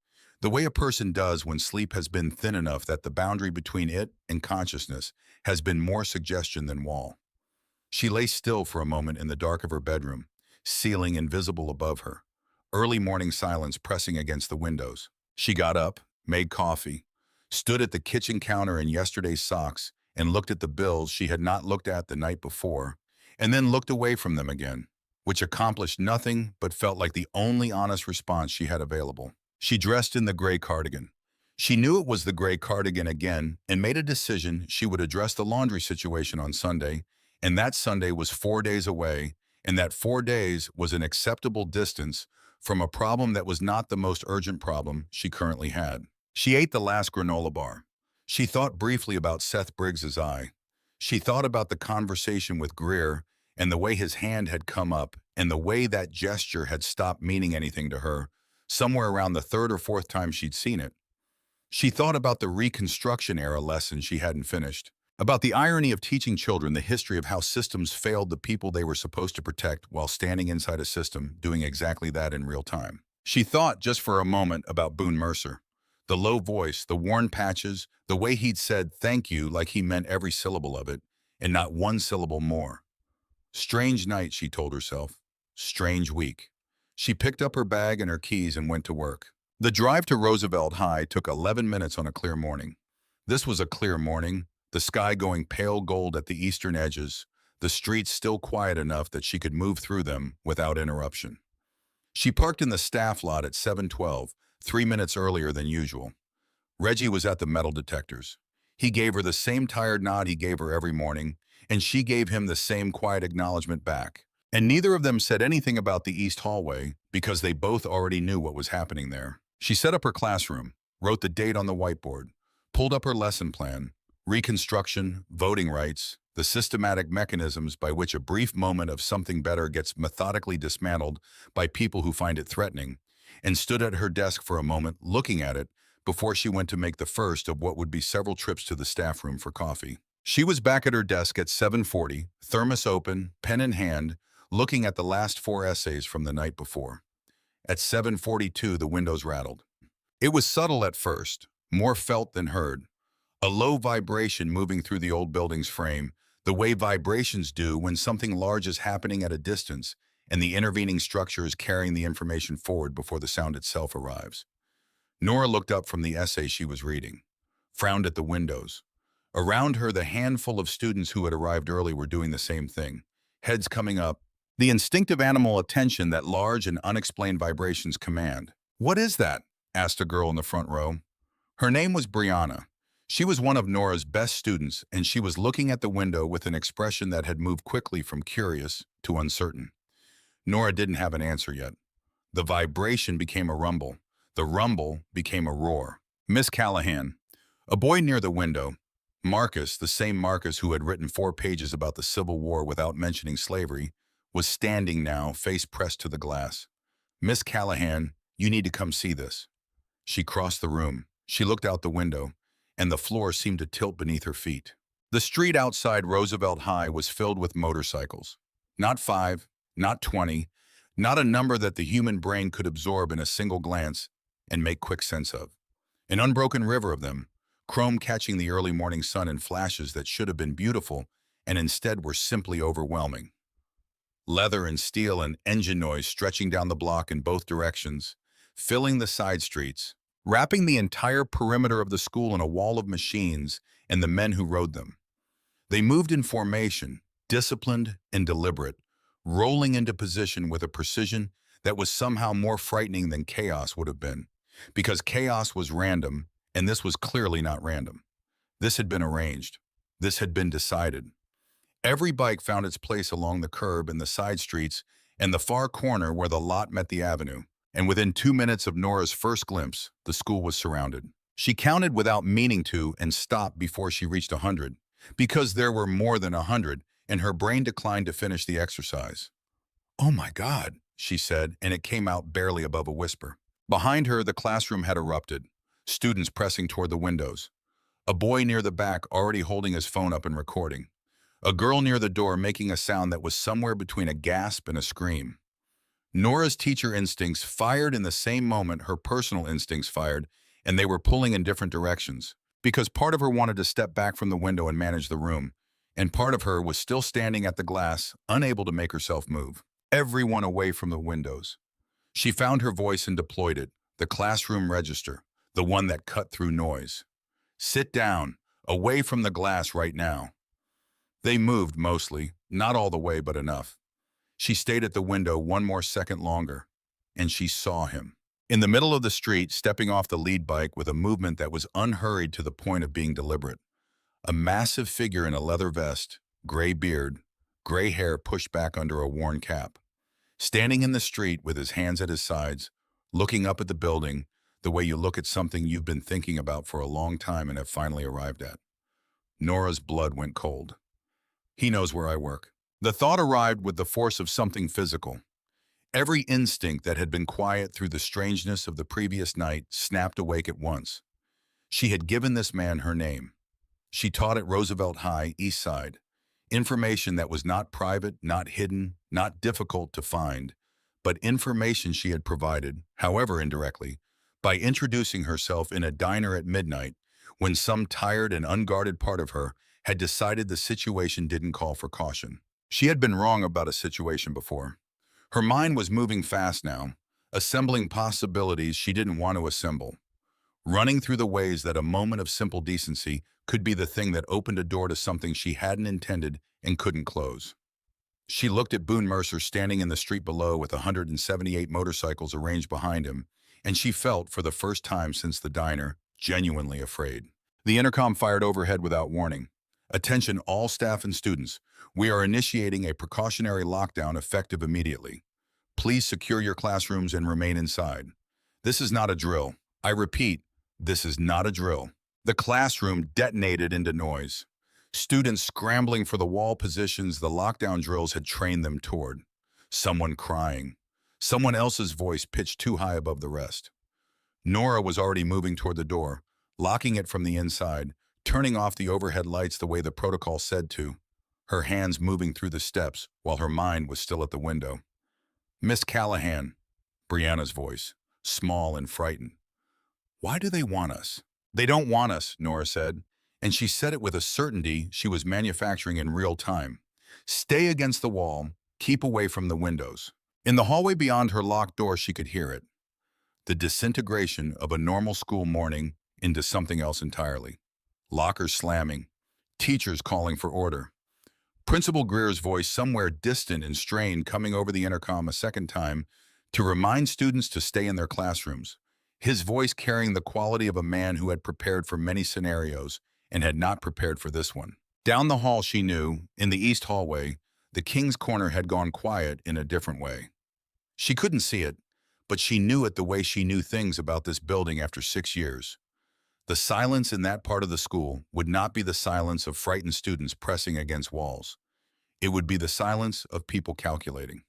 [SPEAKER 1] the way a person does when sleep has been thin enough that the boundary between it and consciousness has been more suggestion than wall. She lay still for a moment in the dark of her bedroom, ceiling invisible above her, early morning silence pressing against the windows. She got up, made coffee, stood at the kitchen counter in yesterday's socks, and looked at the bills she had not looked at the night before, and then looked away from them again, which accomplished nothing but felt like the only honest response she had available. She dressed in the gray cardigan. She knew it was the gray cardigan again and made a decision she would address the laundry situation on Sunday, and that Sunday was 4 days away, and that 4 days was an acceptable distance from a problem that was not the most urgent problem she currently had. She ate the last granola bar. She thought briefly about Seth Briggs's eye. She thought about the conversation with Greer and the way his hand had come up and the way that gesture had stopped meaning anything to her, somewhere around the third or fourth time she'd seen it. She thought about the Reconstruction era lesson she hadn't finished, about the irony of teaching children the history of how systems failed the people they were supposed to protect while standing inside a system doing exactly that in real time. She thought just for a moment about Boone Mercer. The low voice, the worn patches, the way he'd said thank you like he meant every syllable of it, and not one syllable more. Strange night, she told herself. Strange week. She picked up her bag and her keys and went to work. The drive to Roosevelt High took 11 minutes on a clear morning. This was a clear morning, the sky going pale gold at the eastern edges, the streets still quiet enough that she could move through them without interruption. She parked in the staff lot at 7:12, 3 minutes earlier than usual. Reggie was at the metal detectors. He gave her the same tired nod he gave her every morning, and she gave him the same quiet acknowledgement back. And neither of them said anything about the east hallway because they both already knew what was happening there. She set up her classroom, wrote the date on the whiteboard, pulled up her lesson plan, Reconstruction, voting rights, the systematic mechanisms by which a brief moment of something better gets methodically dismantled by people who find it threatening, and stood at her desk for a moment looking at it before she went to make the first of what would be several trips to the staff room for coffee. She was back at her desk at 7:40, thermos open, pen in hand, looking at the last 4 essays from the night before. At 7:42, the windows rattled. It was subtle at first, more felt than heard. A low vibration moving through the old building's frame, the way vibrations do when something large is happening at a distance and the intervening structure is carrying the information forward before the sound itself arrives. Nora looked up from the essay she was reading, frowned at the windows. Around her, the handful of students who had arrived early were doing the same thing, heads coming up, the instinctive animal attention that large and unexplained vibrations command. "What is that?" asked a girl in the front row. Her name was Brianna. She was one of Nora's best students, and she was looking at the window with an expression that had moved quickly from curious to uncertain. Nora didn't have an answer yet. The vibration became a rumble. The rumble became a roar. Miss Callahan. A boy near the window, Marcus, the same Marcus who had written 4 pages about the Civil War without mentioning slavery, was standing now, face pressed to the glass. "Miss Callahan, you need to come see this." She crossed the room. She looked out the window, and the floor seemed to tilt beneath her feet. The street outside Roosevelt High was filled with motorcycles. Not 5, not 20, not a number that the human brain could absorb in a single glance and make quick sense of. An unbroken river of them, chrome catching the early morning sun in flashes that should have been beautiful and instead were simply overwhelming. Leather and steel and engine noise stretching down the block in both directions, filling the side streets, wrapping the entire perimeter of the school in a wall of machines and the men who rode them. They moved in formation, disciplined and deliberate, rolling into position with a precision that was somehow more frightening than chaos would have been, because chaos was random, and this was clearly not random. This had been arranged. This had been decided. Every bike found its place along the curb in the side streets and the far corner where the lot met the avenue, and within 2 minutes of Nora's first glimpse, the school was surrounded. She counted without meaning to and stopped before she reached 100, because there were more than 100, and her brain declined to finish the exercise. "Oh my God," she said, and it came out barely above a whisper. Behind her, the classroom had erupted, students pressing toward the windows. A boy near the back already holding his phone up and recording. A girl near the door making a sound that was somewhere between a gasp and a scream. Nora's teacher instincts fired in the same moment her personal instincts fired, and they were pulling in different directions. Because part of her wanted to step back from the window and manage the room, and part of her was still standing at the glass, unable to make herself move. Everyone away from the windows. She found her voice and deployed it, the classroom register, the one that cut through noise. Sit down, away from the glass right now. They moved mostly, not all the way but enough. She stayed at the window one more second longer, and she saw him. In the middle of the street, stepping off the lead bike with a movement that was unhurried to the point of being deliberate. A massive figure in a leather vest, gray beard, gray hair pushed back under a worn cap. Standing in the street with his hands at his sides, looking up at the building, the way you look at something you've been thinking about for a long time and have finally arrived at. Nora's blood went cold. He knows where I work. The thought arrived with the force of something physical. Every instinct that had been quiet through the strangeness of the previous night snapped awake at once. She had given this man her name. She taught at Roosevelt High, East Side. Information that was not private, not hidden, not difficult to find, but information she had provided, however indirectly, by introducing herself in a diner at midnight when some tired and unguarded part of her had decided the situation didn't call for caution. She had been wrong about a situation before. Her mind was moving fast now, assembling possibilities she didn't want to assemble, running through the ways that a moment of simple decency could be the thing that opened a door to something she hadn't intended and couldn't close. She looked at Boone Mercer standing in the street below with 178 motorcycles arranged behind him, and she felt, for the first time since the diner, genuinely afraid. The intercom fired overhead without warning. Attention all staff and students. We are initiating a precautionary lockdown effective immediately. Please secure your classrooms and remain inside. This is not a drill. I repeat, this is not a drill. The classroom detonated into noise. Students scrambling for the wall positions the lockdown drills had trained them toward. Someone crying. Someone else's voice pitched too high above the rest. Nora was already moving toward the door, locking it from the inside, turning off the overhead lights the way the protocol said to, her hands moving through the steps while her mind was still at the window. Miss Callahan, Brianna's voice, small and frightened. Why do they want us? They don't want us, Nora said, and she said it with a certainty she was manufacturing in real time. Stay against the wall, keep away from the windows. In the hallway beyond her locked door, she could hear it. The disintegration of a normal school morning into something else entirely. Lockers slamming, teachers calling for order. Principal Greer's voice somewhere distant and strained coming over the intercom a second time to remind students to stay in their classrooms. His voice carrying the quality of a man who had prepared for many scenarios and had not prepared for this one. Down the hall she knew, in the east hallway, the King's Corner had gone quiet in a different way. She couldn't see it, but she knew it the way she knew things about this building after 6 years. The silence in that part of the school would not be the silence of frightened students pressing against walls. It would be the silence of people calculating.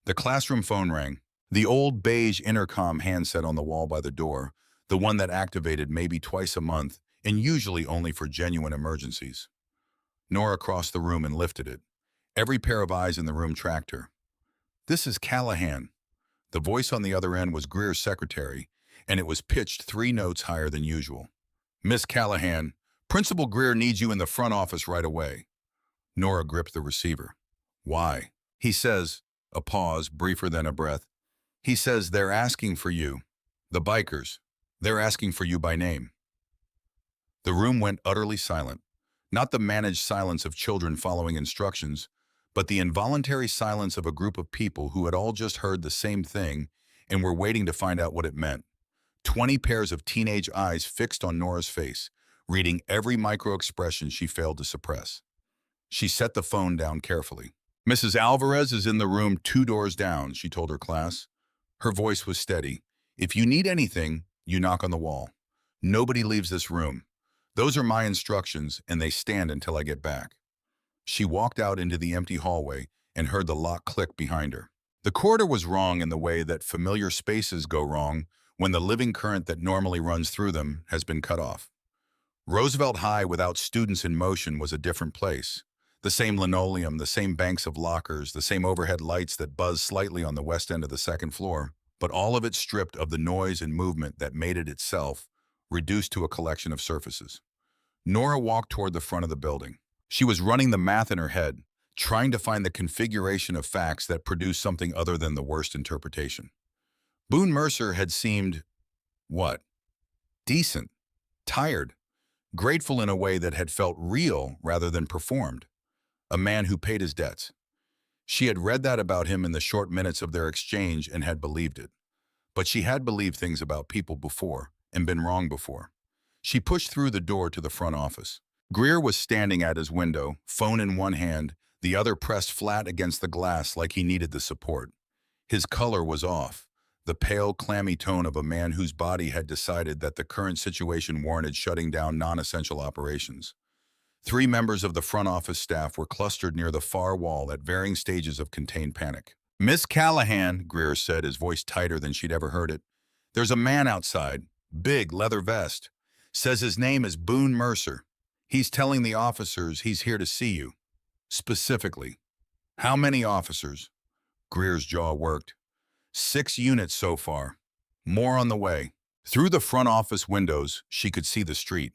[SPEAKER 1] The classroom phone rang. The old beige intercom handset on the wall by the door, the one that activated maybe twice a month and usually only for genuine emergencies. Nora crossed the room and lifted it. Every pair of eyes in the room tracked her. This is Callahan. The voice on the other end was Greer's secretary, and it was pitched 3 notes higher than usual. Miss Callahan, Principal Greer needs you in the front office right away. Nora gripped the receiver. Why? He says, a pause, briefer than a breath. He says they're asking for you. The bikers. They're asking for you by name. The room went utterly silent. Not the managed silence of children following instructions, but the involuntary silence of a group of people who had all just heard the same thing and were waiting to find out what it meant. 20 pairs of teenage eyes fixed on Nora's face, reading every micro-expression she failed to suppress. She set the phone down carefully. Mrs. Alvarez is in the room 2 doors down, she told her class. Her voice was steady. If you need anything, you knock on the wall. Nobody leaves this room. Those are my instructions, and they stand until I get back. She walked out into the empty hallway and heard the lock click behind her. The corridor was wrong in the way that familiar spaces go wrong when the living current that normally runs through them has been cut off. Roosevelt High without students in motion was a different place. The same linoleum, the same banks of lockers, the same overhead lights that buzzed slightly on the west end of the second floor, but all of it stripped of the noise and movement that made it itself, reduced to a collection of surfaces. Nora walked toward the front of the building. She was running the math in her head, trying to find the configuration of facts that produced something other than the worst interpretation. Boone Mercer had seemed, what? Decent, tired, grateful in a way that had felt real rather than performed. A man who paid his debts. She had read that about him in the short minutes of their exchange and had believed it. But she had believed things about people before and been wrong before. She pushed through the door to the front office. Greer was standing at his window, phone in one hand, the other pressed flat against the glass like he needed the support. His color was off, the pale, clammy tone of a man whose body had decided that the current situation warranted shutting down non-essential operations. 3 members of the front office staff were clustered near the far wall at varying stages of contained panic. "Miss Callahan," Greer said, his voice tighter than she'd ever heard it. "There's a man outside, big leather vest. Says his name is Boone Mercer. He's telling the officers he's here to see you. Specifically." "How many officers?" Greer's jaw worked. "6 units so far. More on the way." Through the front office windows, she could see the street.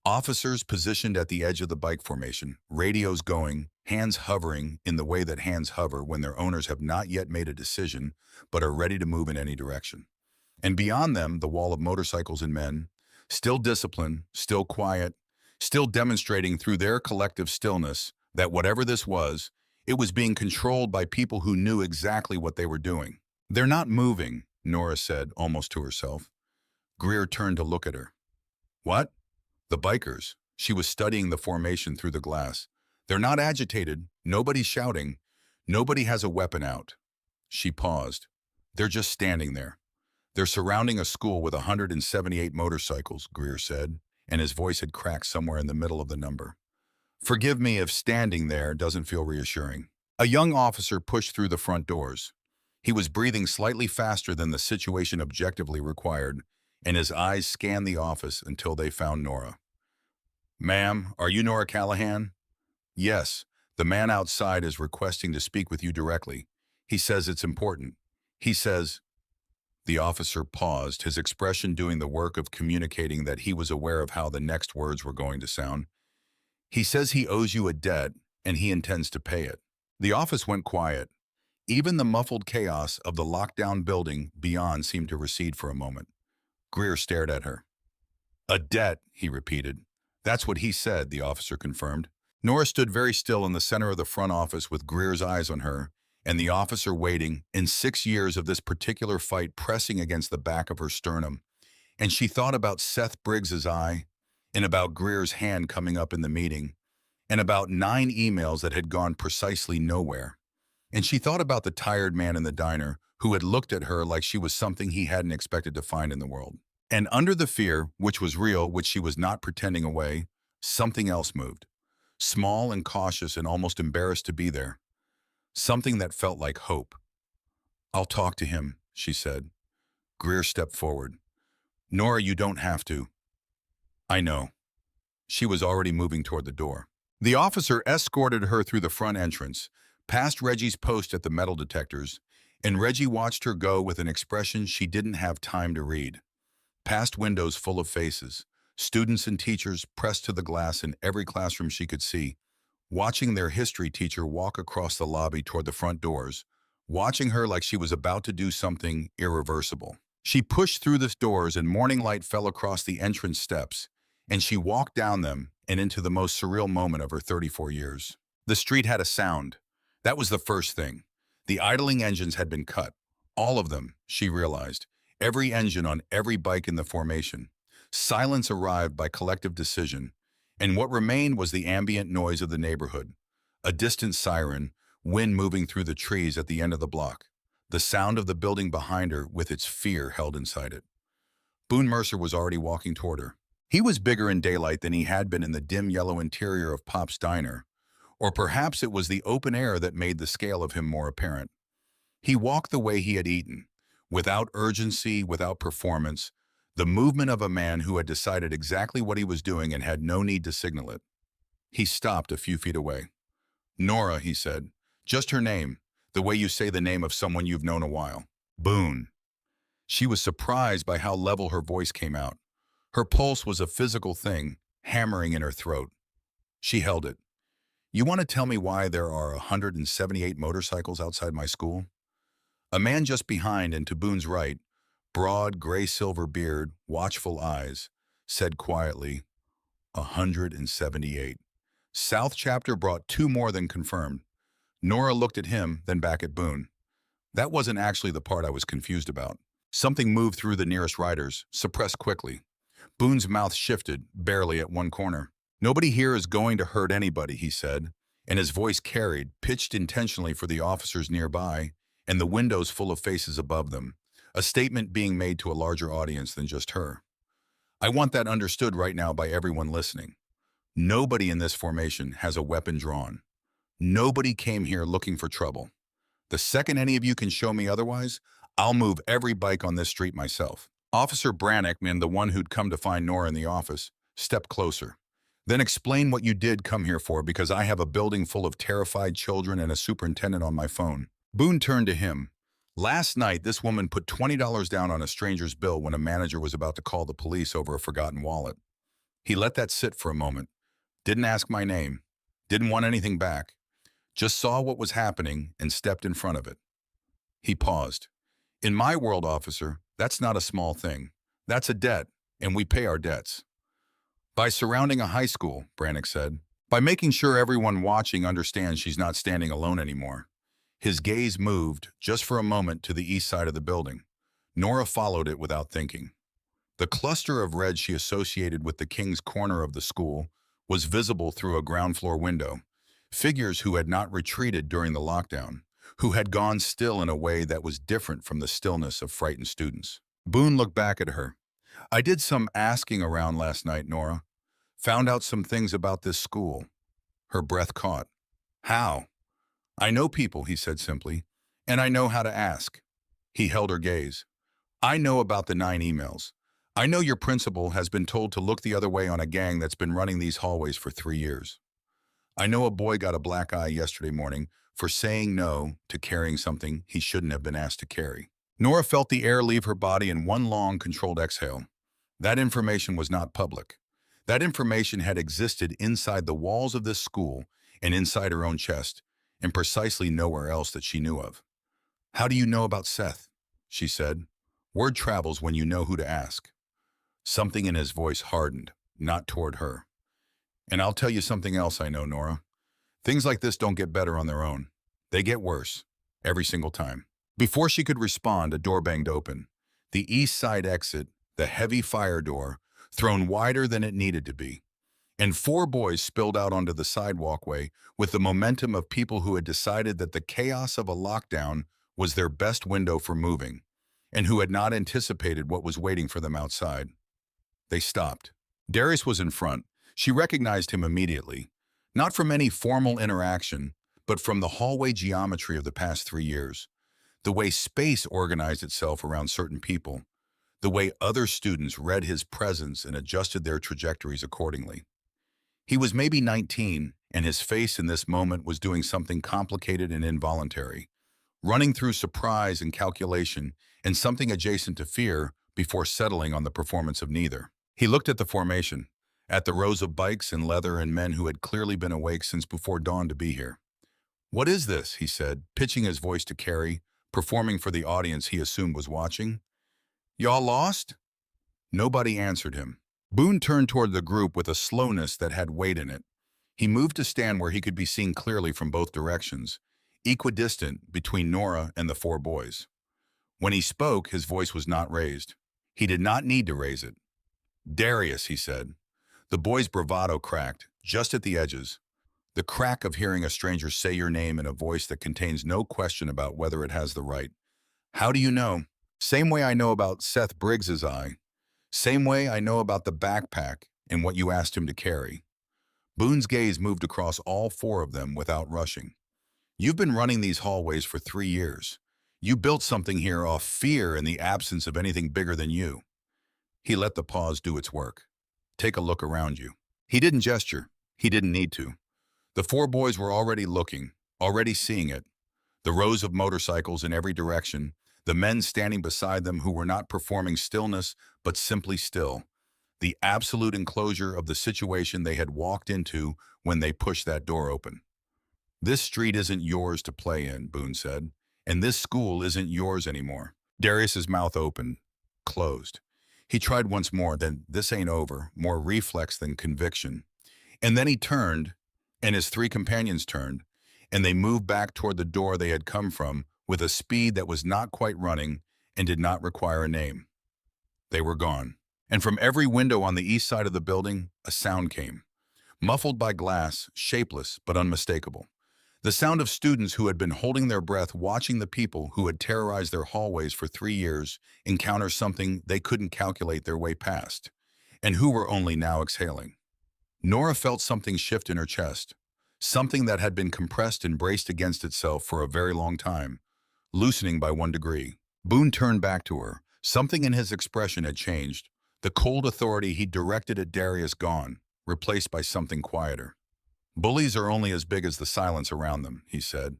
[SPEAKER 1] Officers positioned at the edge of the bike formation, radios going, hands hovering in the way that hands hover when their owners have not yet made a decision but are ready to move in any direction. And beyond them, the wall of motorcycles and men, still disciplined, still quiet, still demonstrating through their collective stillness that whatever this was, it was being controlled by people who knew exactly what they were doing. "They're not moving," Nora said, almost to herself. Greer turned to look at her. "What?" "The bikers." She was studying the formation through the glass. "They're not agitated. Nobody's shouting. Nobody has a weapon out." She paused. "They're just standing there. They're surrounding a school with 178 motorcycles," Greer said, and his voice had cracked somewhere in the middle of the number. "Forgive me if standing there doesn't feel reassuring." A young officer pushed through the front doors. He was breathing slightly faster than the situation objectively required, and his eyes scanned the office until they found Nora. "Ma'am, are you Nora Callahan?" "Yes. The man outside is requesting to speak with you directly. He says it's important. He says—" The officer paused, his expression doing the work of communicating that he was aware of how the next words were going to sound. "He says he owes you a debt, and he intends to pay it." The office went quiet. Even the muffled chaos of the lockdown building beyond seemed to recede for a moment. Greer stared at her. "A debt," he repeated. "That's what he said," the officer confirmed. Nora stood very still in the center of the front office with Greer's eyes on her, and the officer waiting, in 6 years of this particular fight pressing against the back of her sternum. And she thought about Seth Briggs's eye, and about Greer's hand coming up in the meeting, and about 9 emails that had gone precisely nowhere. And she thought about the tired man in the diner who had looked at her like she was something he hadn't expected to find in the world. And under the fear, which was real, which she was not pretending away, something else moved. Small and cautious and almost embarrassed to be there. Something that felt like hope. "I'll talk to him," she said. Greer stepped forward. "Nora, you don't have to." "I know." She was already moving toward the door. The officer escorted her through the front entrance, past Reggie's post at the metal detectors, and Reggie watched her go with an expression she didn't have time to read. Past windows full of faces, students and teachers pressed to the glass in every classroom she could see, watching their history teacher walk across the lobby toward the front doors, watching her like she was about to do something irreversible. She pushed through the doors and morning light fell across the entrance steps, and she walked down them and into the most surreal moment of her 34 years. The street had a sound. That was the first thing. The idling engines had been cut. All of them, she realized. Every engine on every bike in the formation. Silence arrived by collective decision, and what remained was the ambient noise of the neighborhood. A distant siren, wind moving through the trees at the end of the block. The sound of the building behind her with its fear held inside it. Boone Mercer was already walking toward her. He was bigger in daylight than he had been in the dim yellow interior of Pop's diner, or perhaps it was the open air that made the scale of him more apparent. He walked the way he had eaten, without urgency, without performance, The movement of a man who had decided exactly what he was doing and had no need to signal it. He stopped a few feet away. Nora, he said. Just her name, the way you say the name of someone you've known a while. Boone. She was surprised by how level her voice came out. Her pulse was a physical thing, hammering in her throat. She held it. You want to tell me why there are 178 motorcycles outside my school? A man just behind and to Boone's right, broad gray-silver beard, watchful eyes, said quietly, 178. South chapter brought two more than confirmed. Nora looked at him, then back at Boone. That wasn't actually the part I was confused about. Something moved through the nearest riders, suppressed quickly. Boone's mouth shifted, barely at one corner. Nobody here is going to hurt anybody, he said, and his voice carried, pitched intentionally for the officers nearby, and the windows full of faces above them, a statement being made to a larger audience than just her. I want that understood right now by everyone listening. Nobody in this formation has a weapon drawn. Nobody came here looking for trouble. The second any of you can show me otherwise, I'll move every bike on this street myself. Officer Brannickman, the one who'd come to find Nora in the office, stepped closer. Then explain what you did come here for, because I have a building full of terrified children and a superintendent on my phone. Boone turned to him. Last night, this woman put $20 down on a stranger's bill when a manager was about to call the police over a forgotten wallet. He let that sit for a moment. Didn't ask my name. Didn't want anything back. Just saw what was happening and stepped in front of it. He paused. In my world, officer, that's not a small thing. That's a debt, and we pay our debts. By surrounding a high school, Brannick said. By making sure everyone watching understands she's not standing alone anymore. His gaze moved, just for a moment, to the east side of the building. Nora followed it without thinking. The cluster of red she associated with the King's Corner of the school was visible through a ground floor window. Figures who had not retreated during the lockdown, who had gone still in a way that was different from the stillness of frightened students. Boone looked back at her. I did some asking around last night, Nora. Found out some things about this school. Her breath caught. How? I know people, he said simply, and I know how to ask. He held her gaze. I know about the 9 emails. I know your principal has been told to look the other way on a gang that's been running these hallways for 3 years. I know a boy got a black eye yesterday morning for saying no to carrying something he shouldn't have been asked to carry. Nora felt the air leave her body in one long, controlled exhale. That information was not public. That information had existed inside the walls of this school and inside her own chest, and precisely nowhere else that she knew of. How do you know about Seth? She said. Word travels when you know who to ask. Something in his voice hardened, not toward her. And I'll tell you something else I know, Nora. Things like this don't get better on their own. They get worse, every single time. Before she could respond, a door banged open. The east side exit, the heavy fire door, thrown wider than it needed to be. And 4 boys spilled out onto the sidewalkway with the momentum of people who had decided that the chaos of a lockdown was their best window for moving, and who had not anticipated what was waiting for them outside. They stopped. Darius was in front. She recognized him immediately, not from any formal interaction, but from the hallway geometry of the past 3 years, the way space organized itself around certain people, the way other students read his presence and adjusted their trajectories accordingly. He was maybe 19, and his face in this moment was doing something complicated and involuntary, running through surprise and calculation and something adjacent to fear before settling on the performance of neither. He looked at the formation, at the rows of bikes and leather and men who had clearly been awake since before dawn to be here. What is this? He said, pitching his voice to Carrie, performing for the audience he assumed was watching. Y'all lost? Nobody answered him. Boone turned toward the group with a slowness that had weight in it. He moved to stand where he could be seen clearly from both directions, equidistant between Nora and the 4 boys. When he spoke, his voice was not raised. He did not need to raise it. Darius, he said. The boy's bravado cracked, just at the edges. The crack of hearing a stranger say your name in a voice that contains no question about whether it has the right. How do you know? Same way I know about Seth Briggs's eye. Same way I know about the backpack and what you asked him to carry. Boone's gaze moved across all 4 of them without rushing. You've been running these hallways for 3 years. You built something here off fear in the absence of anything bigger than you. He let the pause do its work. Take a look around you. He didn't gesture. He didn't need to. The four boys were already looking, already seeing it. The rows of motorcycles in every direction, the men standing beside them who were not performing stillness, but simply still. The absolute enclosure of the situation they had walked into when they pushed that door open. This street isn't yours to play in, Boone said, and this school isn't yours anymore. Darius's mouth opened, closed. He tried once more, then this ain't over, more reflex than conviction. And then he turned, and his three companions turned, and they moved back toward the door they had come from with a speed that was not quite running and did not require a name. They were gone. And from every window on the east side of the building, a sound came. Muffled by glass, shapeless but unmistakable. The sound of students who had been holding their breath watching the people who had terrorized their hallways for 3 years encounter something they couldn't calculate their way past, and who were only now exhaling. Nora felt something shift in her chest, something that had been compressed and braced against itself for a very long time, loosening by 1 degree. Boone turned back to her. Something in his expression had changed. The cold authority he'd directed at Darius gone, replaced by something quieter. Bullies are only as big as the silence around them, he said.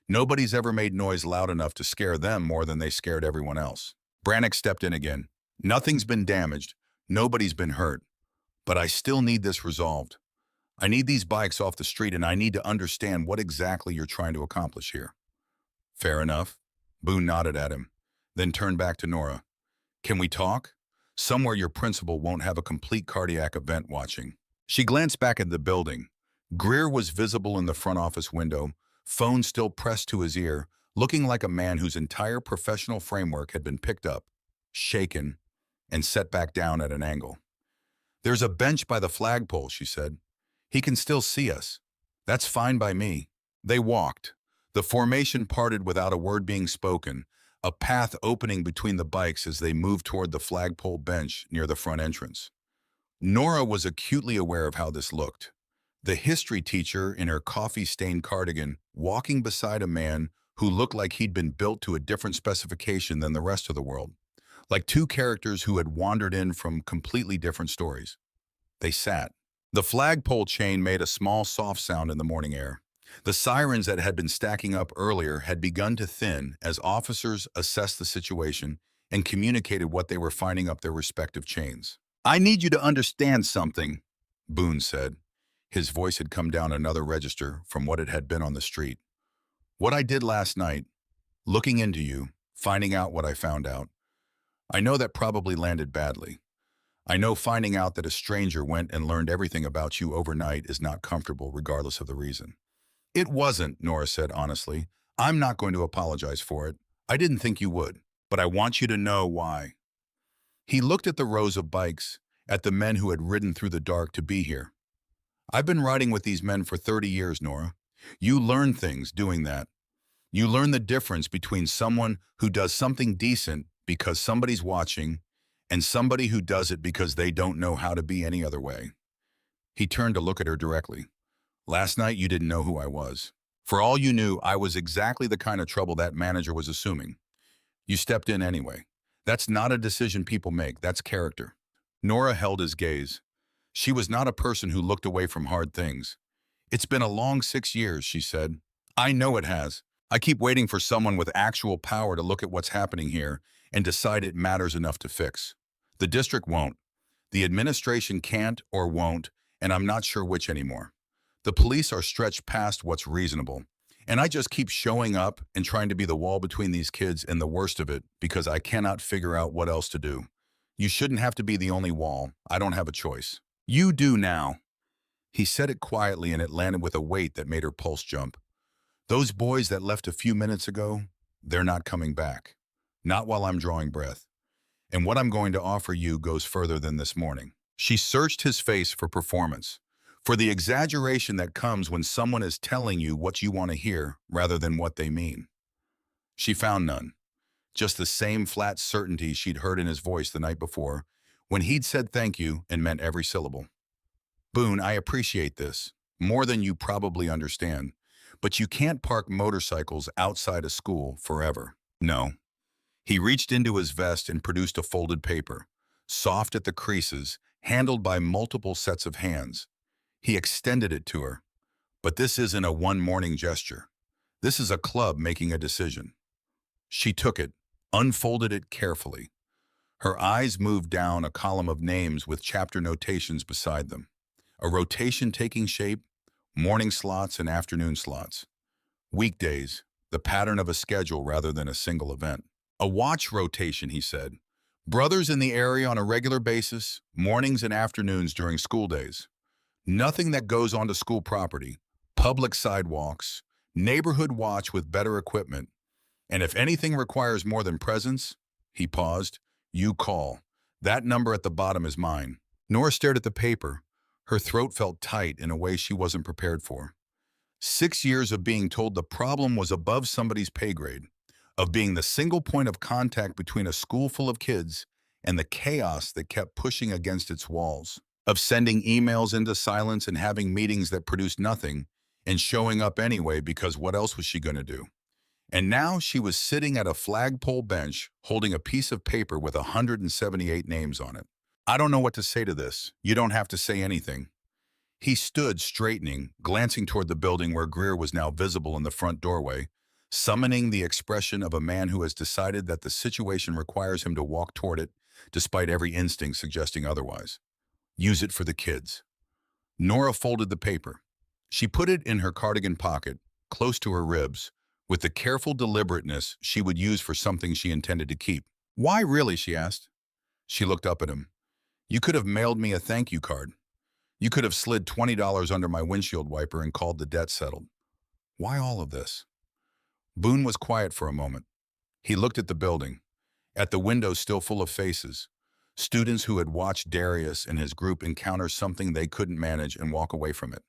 [SPEAKER 1] Nobody's ever made noise loud enough to scare them more than they scared everyone else. Brannick stepped in again. Nothing's been damaged. Nobody's been hurt. But I still need this resolved. I need these bikes off the street, and I need to understand what exactly you're trying to accomplish here. Fair enough. Boone nodded at him, then turned back to Nora. Can we talk? Somewhere your principal won't have a complete cardiac event watching. She glanced back at the building. Greer was visible in the front office window, phone still pressed to his ear, looking like a man whose entire professional framework had been picked up, shaken, and set back down at an angle. There's a bench by the flagpole, she said. He can still see us. That's fine by me. They walked. The formation parted without a word being spoken, a path opening between the bikes as they moved toward the flagpole bench near the front entrance. Nora was acutely aware of how this looked. The history teacher in her coffee-stained cardigan walking beside a man who looked like he'd been built to a different specification than the rest of the world, like two characters who had wandered in from completely different stories. They sat. The flagpole chain made a small soft sound in the morning air. The sirens that had been stacking up earlier had begun to thin as officers assessed the situation and communicated what they were finding up their respective chains. I need you to understand something, Boone said. His voice had come down another register from what it had been on the street. What I did last night, looking into you, finding out what I found out, I know that probably landed badly. I know finding out that a stranger went and learned everything about you overnight is not comfortable regardless of the reason. It wasn't, Nora said honestly. I'm not going to apologize for it. I didn't think you would, but I want you to know why. He looked at the rows of bikes, at the men who had ridden through the dark to be here. I've been riding with these men for 30 years, Nora. You learn things doing that. You learn the difference between someone who does something decent because somebody's watching and somebody who does it because they don't know how to be any other way. He turned to look at her directly. Last night you didn't know who I was. For all you knew, I was exactly the kind of trouble that manager was assuming. You stepped in anyway. That's not a decision people make, that's character. Nora held his gaze. She was not a person who looked away from hard things. It's been a long 6 years, she said. I know it has. I keep waiting for someone with actual power to look at what's happening here and decide it matters enough to fix. The district won't. The administration can't or won't, and I'm not sure which anymore. The police are stretched past what's reasonable. And I just keep showing up and trying to be the wall between these kids and the worst of it because I cannot figure out what else to do. You shouldn't have to be the only wall. I don't have a choice. You do now. He said it quietly and it landed with a weight that made her pulse jump. Those boys that left a few minutes ago, they're not coming back. Not while I'm drawing breath. And what I'm going to offer you goes further than this morning. She searched his face for performance, for the exaggeration that comes when someone is telling you what you want to hear rather than what they mean. She found none. Just the same flat certainty she'd heard in his voice the night before, when he'd said thank you and meant every syllable. Boone, I appreciate this, more than you probably understand, but you can't park motorcycles outside a school forever. No. He reached into his vest and produced a folded paper, soft at the creases, handled by multiple sets of hands. He extended it to her. But this isn't a one-morning gesture. This is a club making a decision. She took it, unfolded it carefully. Her eyes moved down a column of names with chapter notations beside them. A rotation taking shape, morning slots and afternoon slots. Weekdays, the pattern of a schedule rather than a single event. A watch rotation, he said. Brothers in the area on a regular basis, mornings and afternoons during school days. Nothing that goes onto school property, public sidewalks, neighborhood watch with better equipment. And if anything requires more than presence, he paused, you call. That number at the bottom is mine. Nora stared at the paper. Her throat felt tight in a way she wasn't prepared for. 6 years of being told the problem was above somebody's pay grade, of being the single point of contact between a school full of kids and the chaos that kept pushing against its walls, of sending emails into silence and having meetings that produced nothing and showing up anyway because what else was she going to do? And now she was sitting at a flagpole bench holding a piece of paper with 178 names on it. I don't know what to say to this. You don't have to say anything. He stood straightening, glancing toward the building where Greer was now visible in the front doorway, summoning the expression of a man who has decided that the situation requires him to walk toward it, despite every instinct suggesting otherwise. Use it for the kids. Nora folded the paper. She put it in her cardigan pocket, close to her ribs, with the careful deliberateness she would use for something she intended to keep. Why really, she asked. She looked up at him. You could have mailed me a thank you card. You could have slid $20 under my windshield wiper and called the debt settled. Why all of this? Boone was quiet for a moment. He looked at the building, at the windows still full of faces, students who had watched Darius and his group encounter something they couldn't manage and walk away from it.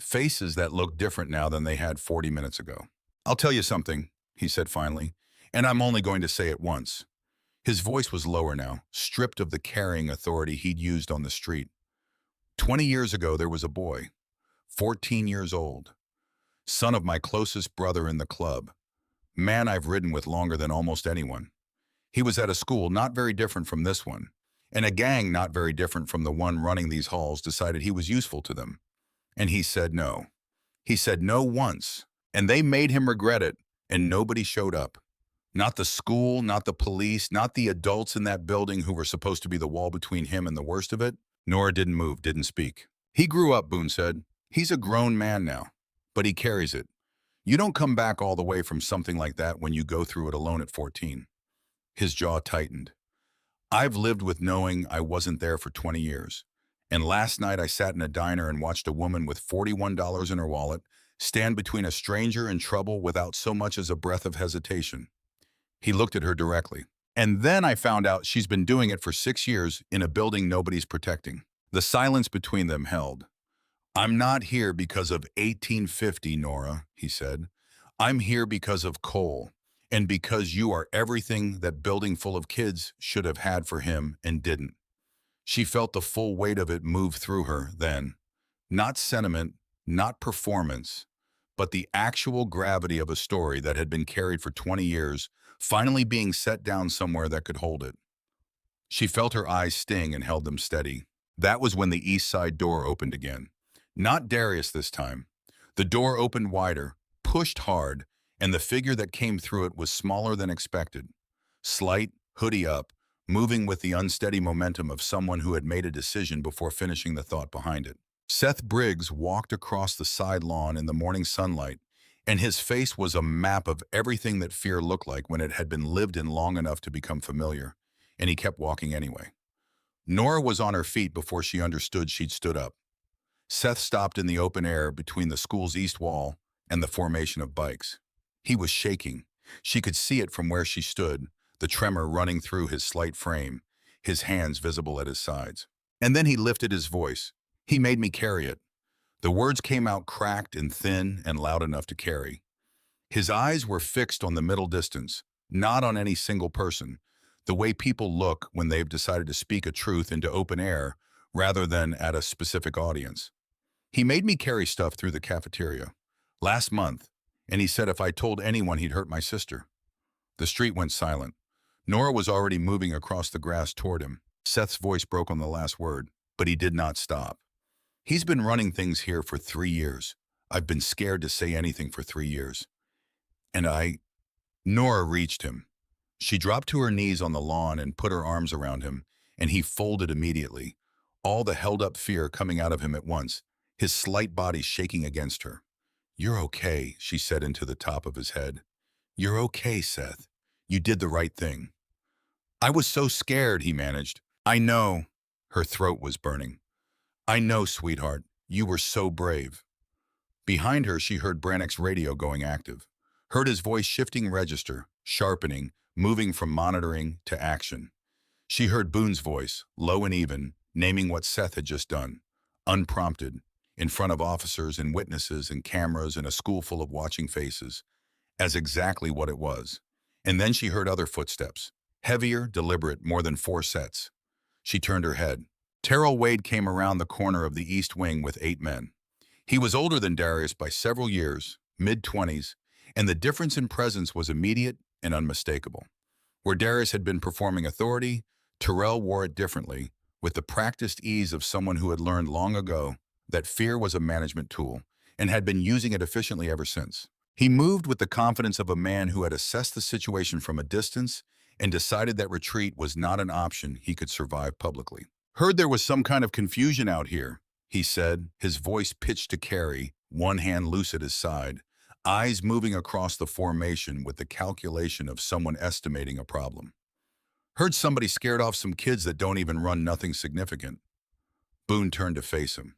[SPEAKER 1] Faces that looked different now than they had 40 minutes ago. I'll tell you something, he said finally, and I'm only going to say it once. His voice was lower now, stripped of the carrying authority he'd used on the street. 20 years ago, there was a boy, 14 years old, son of my closest brother in the club, man I've ridden with longer than almost anyone. He was at a school not very different from this one, and a gang not very different from the one running these halls decided he was useful to them. And he said no. He said no once, and they made him regret it, and nobody showed up. Not the school, not the police, not the adults in that building who were supposed to be the wall between him and the worst of it. Nora didn't move, didn't speak. He grew up, Boone said. He's a grown man now, but he carries it. You don't come back all the way from something like that when you go through it alone at 14. His jaw tightened. I've lived with knowing I wasn't there for 20 years. And last night I sat in a diner and watched a woman with $41 in her wallet stand between a stranger and trouble without so much as a breath of hesitation. He looked at her directly. And then I found out she's been doing it for 6 years in a building nobody's protecting. The silence between them held. I'm not here because of 1850, Nora, he said. I'm here because of Cole, and because you are everything that building full of kids should have had for him and didn't. She felt the full weight of it move through her then. Not sentiment, not performance, but the actual gravity of a story that had been carried for 20 years, finally being set down somewhere that could hold it. She felt her eyes sting and held them steady. That was when the east side door opened again. Not Darius this time. The door opened wider, pushed hard, and the figure that came through it was smaller than expected. Slight, hoodie up, moving with the unsteady momentum of someone who had made a decision before finishing the thought behind it. Seth Briggs walked across the side lawn in the morning sunlight, and his face was a map of everything that fear looked like when it had been lived in long enough to become familiar, and he kept walking anyway. Nora was on her feet before she understood she'd stood up. Seth stopped in the open air between the school's east wall and the formation of bikes. He was shaking. She could see it from where she stood, the tremor running through his slight frame, his hands visible at his sides. And then he lifted his voice. He made me carry it. The words came out cracked and thin and loud enough to carry. His eyes were fixed on the middle distance, not on any single person, the way people look when they've decided to speak a truth into open air rather than at a specific audience. He made me carry stuff through the cafeteria last month, and he said if I told anyone he'd hurt my sister. The street went silent. Nora was already moving across the grass toward him. Seth's voice broke on the last word, but he did not stop. He's been running things here for 3 years. I've been scared to say anything for 3 years. And Nora reached him. She dropped to her knees on the lawn and put her arms around him, and he folded immediately, all the held-up fear coming out of him at once, his slight body shaking against her. "You're okay," she said into the top of his head. "You're okay, Seth. You did the right thing." "I was so scared," he managed. "I know." Her throat was burning. "I know, sweetheart. You were so brave." Behind her, she heard Brannick's radio going active, heard his voice shifting register, sharpening, moving from monitoring to action. She heard Boone's voice, low and even, naming what Seth had just done, unprompted, in front of officers and witnesses and cameras and a school full of watching faces, as exactly what it was. And then she heard other footsteps, heavier, deliberate, more than 4 sets. She turned her head. Terrell Wade came around the corner of the East Wing with 8 men. He was older than Darius by several years, mid-20s, and the difference in presence was immediate and unmistakable. Where Darius had been performing authority, Terrell wore it differently, with the practiced ease of someone who had learned long ago that fear was a management tool and had been using it efficiently ever since. He moved with the confidence of a man who had assessed the situation from a distance and decided that retreat was not an option he could survive publicly. "Heard there was some kind of confusion out here," he said, his voice pitched to carry, one hand loose at his side, eyes moving across the formation with the calculation of someone estimating a problem. "Heard somebody scared off some kids that don't even run nothing significant." Boone turned to face him.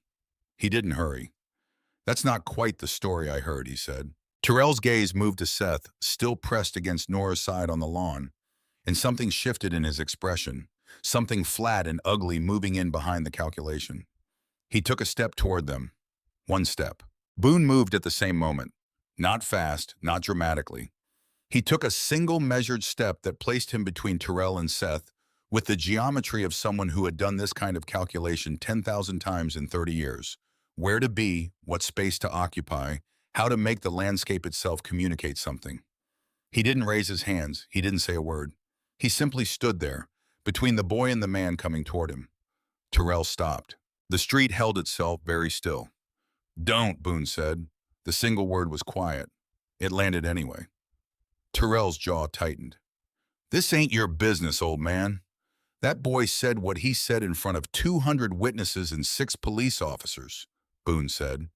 [SPEAKER 1] He didn't hurry. "That's not quite the story I heard," he said. Terrell's gaze moved to Seth, still pressed against Nora's side on the lawn, and something shifted in his expression, something flat and ugly moving in behind the calculation. He took a step toward them. 1 step. Boone moved at the same moment. Not fast, not dramatically. He took a single measured step that placed him between Terrell and Seth, with the geometry of someone who had done this kind of calculation 10,000 times in 30 years. Where to be, what space to occupy, how to make the landscape itself communicate something. He didn't raise his hands. He didn't say a word. He simply stood there, between the boy and the man coming toward him. Terrell stopped. The street held itself very still. "Don't," Boone said. The single word was quiet. It landed anyway. Terrell's jaw tightened. "This ain't your business, old man." "That boy said what he said in front of 200 witnesses and 6 police officers," Boone said.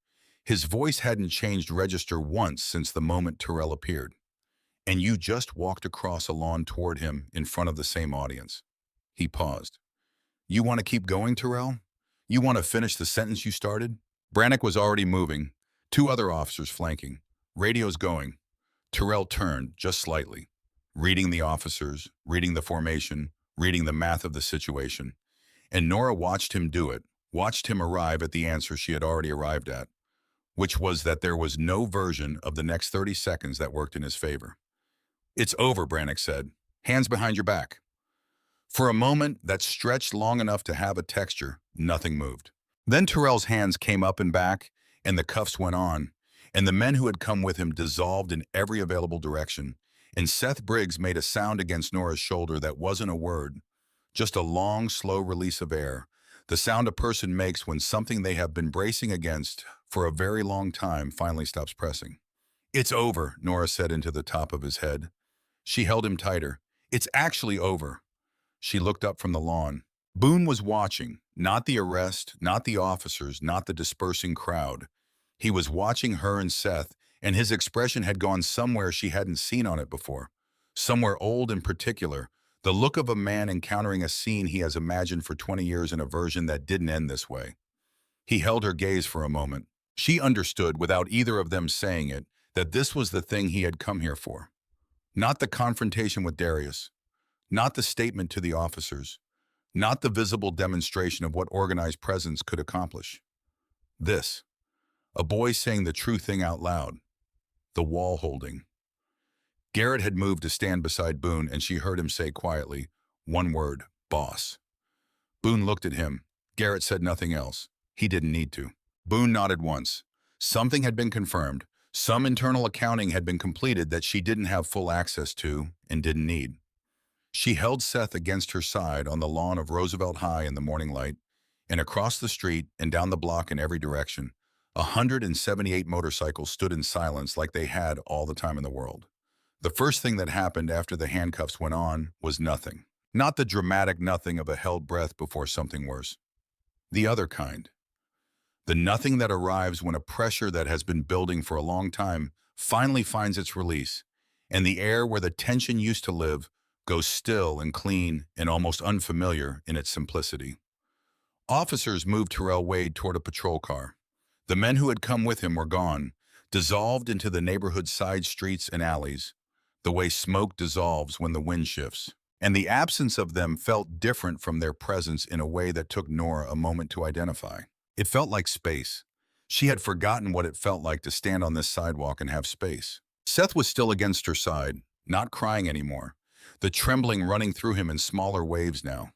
[SPEAKER 1] His voice hadn't changed register once since the moment Terrell appeared. "And you just walked across a lawn toward him in front of the same audience." He paused. "You want to keep going, Terrell? You want to finish the sentence you started?" Brannick was already moving, 2 other officers flanking. Radios going. Terrell turned, just slightly, reading the officers, reading the formation, reading the math of the situation. And Nora watched him do it, watched him arrive at the answer she had already arrived at, which was that there was no version of the next 30 seconds that worked in his favor. "It's over," Brannick said. "Hands behind your back." For a moment that stretched long enough to have a texture, nothing moved. Then Terrell's hands came up and back, and the cuffs went on, and the men who had come with him dissolved in every available direction, and Seth Briggs made a sound against Nora's shoulder that wasn't a word, just a long, slow release of air, the sound a person makes when something they have been bracing against for a very long time finally stops pressing. "It's over," Nora said into the top of his head. She held him tighter. "It's actually over." She looked up from the lawn. Boone was watching, not the arrest, not the officers, not the dispersing crowd. He was watching her and Seth, and his expression had gone somewhere she hadn't seen on it before. Somewhere old and particular, the look of a man encountering a scene he has imagined for 20 years in a version that didn't end this way. He held her gaze for a moment. She understood, without either of them saying it, that this was the thing he had come here for. Not the confrontation with Darius, not the statement to the officers, not the visible demonstration of what organized presence could accomplish. This, a boy saying the true thing out loud, the wall holding. Garrett had moved to stand beside Boone, and she heard him say quietly, one word, "Boss." Boone looked at him. Garrett said nothing else. He didn't need to. Boone nodded once. Something had been confirmed. Some internal accounting had been completed that she didn't have full access to and didn't need. She held Seth against her side on the lawn of Roosevelt High in the morning light, and across the street and down the block in every direction, 178 motorcycles stood in silence like they had all the time in the world. The first thing that happened after the handcuffs went on was nothing. Not the dramatic nothing of a held breath before something worse. The other kind. The nothing that arrives when a pressure that has been building for a long time finally finds its release, and the air where the tension used to live goes still and clean and almost unfamiliar in its simplicity. Officers moved Terrell Wade toward a patrol car. The men who had come with him were gone, dissolved into the neighborhood's side streets and alleys, the way smoke dissolves when the wind shifts. And the absence of them felt different from their presence in a way that took Nora a moment to identify. It felt like space. She had forgotten what it felt like to stand on this sidewalk and have space. Seth was still against her side, not crying anymore, the trembling running through him in smaller waves now,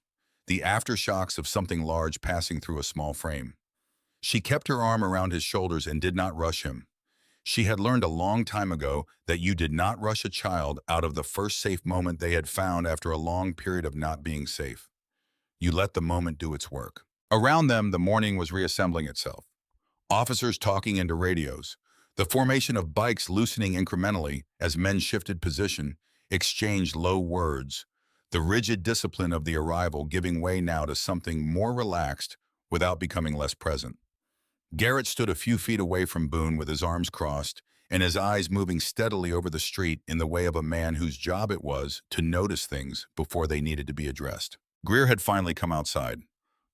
[SPEAKER 1] the aftershocks of something large passing through a small frame. She kept her arm around his shoulders and did not rush him. She had learned a long time ago that you did not rush a child out of the first safe moment they had found after a long period of not being safe. You let the moment do its work. Around them, the morning was reassembling itself. Officers talking into radios, the formation of bikes loosening incrementally as men shifted position, exchanged low words, the rigid discipline of the arrival giving way now to something more relaxed without becoming less present. Garrett stood a few feet away from Boone with his arms crossed and his eyes moving steadily over the street in the way of a man whose job it was to notice things before they needed to be addressed. Greer had finally come outside.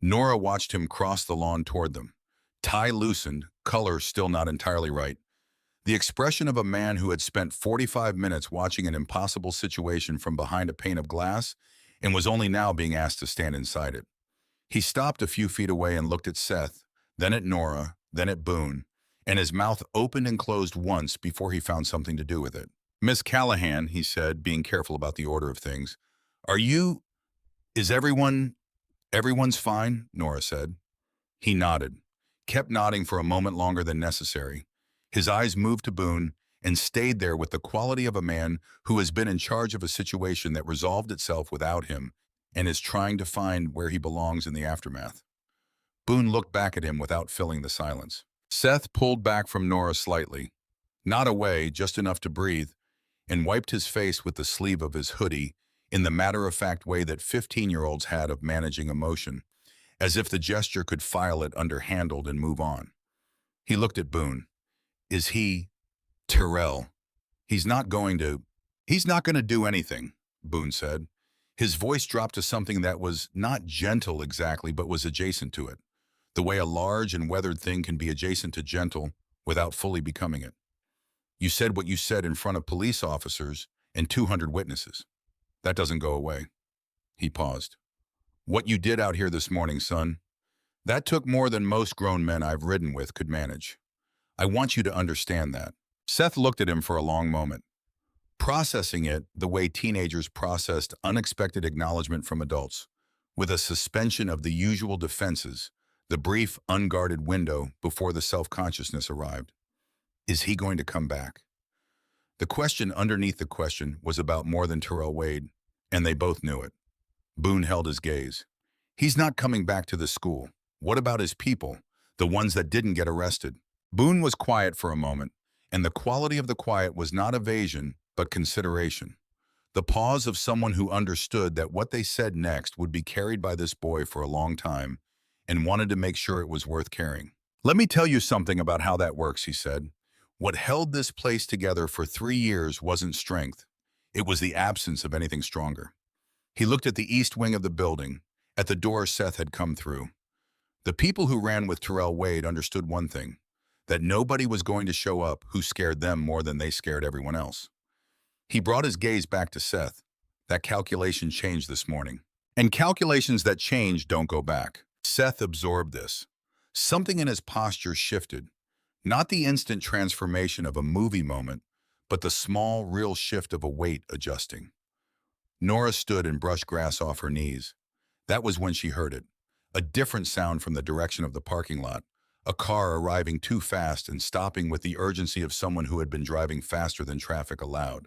[SPEAKER 1] Nora watched him cross the lawn toward them. Tie loosened, color still not entirely right. The expression of a man who had spent 45 minutes watching an impossible situation from behind a pane of glass and was only now being asked to stand inside it. He stopped a few feet away and looked at Seth, then at Nora, then at Boone, and his mouth opened and closed once before he found something to do with it. "Miss Callahan," he said, being careful about the order of things. Is everyone's fine?" Nora said. He nodded, kept nodding for a moment longer than necessary. His eyes moved to Boone and stayed there with the quality of a man who has been in charge of a situation that resolved itself without him and is trying to find where he belongs in the aftermath. Boone looked back at him without filling the silence. Seth pulled back from Nora slightly, not away, just enough to breathe, and wiped his face with the sleeve of his hoodie in the matter-of-fact way that 15-year-olds had of managing emotion, as if the gesture could file it underhandled and move on. He looked at Boone. "Is he... Terrell? He's not going to do anything," Boone said. His voice dropped to something that was not gentle exactly, but was adjacent to it, the way a large and weathered thing can be adjacent to gentle without fully becoming it. "You said what you said in front of police officers and 200 witnesses. That doesn't go away." He paused. "What you did out here this morning, son, that took more than most grown men I've ridden with could manage. I want you to understand that." Seth looked at him for a long moment, processing it the way teenagers processed unexpected acknowledgement from adults, with a suspension of the usual defenses, the brief, unguarded window before the self-consciousness arrived. Is he going to come back? The question underneath the question was about more than Terrell Wade, and they both knew it. Boone held his gaze. He's not coming back to the school. What about his people, the ones that didn't get arrested? Boone was quiet for a moment, and the quality of the quiet was not evasion, but consideration. The pause of someone who understood that what they said next would be carried by this boy for a long time, and wanted to make sure it was worth carrying. "Let me tell you something about how that works," he said. "What held this place together for 3 years wasn't strength. It was the absence of anything stronger." He looked at the east wing of the building, at the door Seth had come through. The people who ran with Terrell Wade understood one thing, that nobody was going to show up who scared them more than they scared everyone else. He brought his gaze back to Seth. That calculation changed this morning. And calculations that change don't go back. Seth absorbed this. Something in his posture shifted. Not the instant transformation of a movie moment, but the small, real shift of a weight adjusting. Nora stood and brushed grass off her knees. That was when she heard it. A different sound from the direction of the parking lot. A car arriving too fast and stopping with the urgency of someone who had been driving faster than traffic allowed.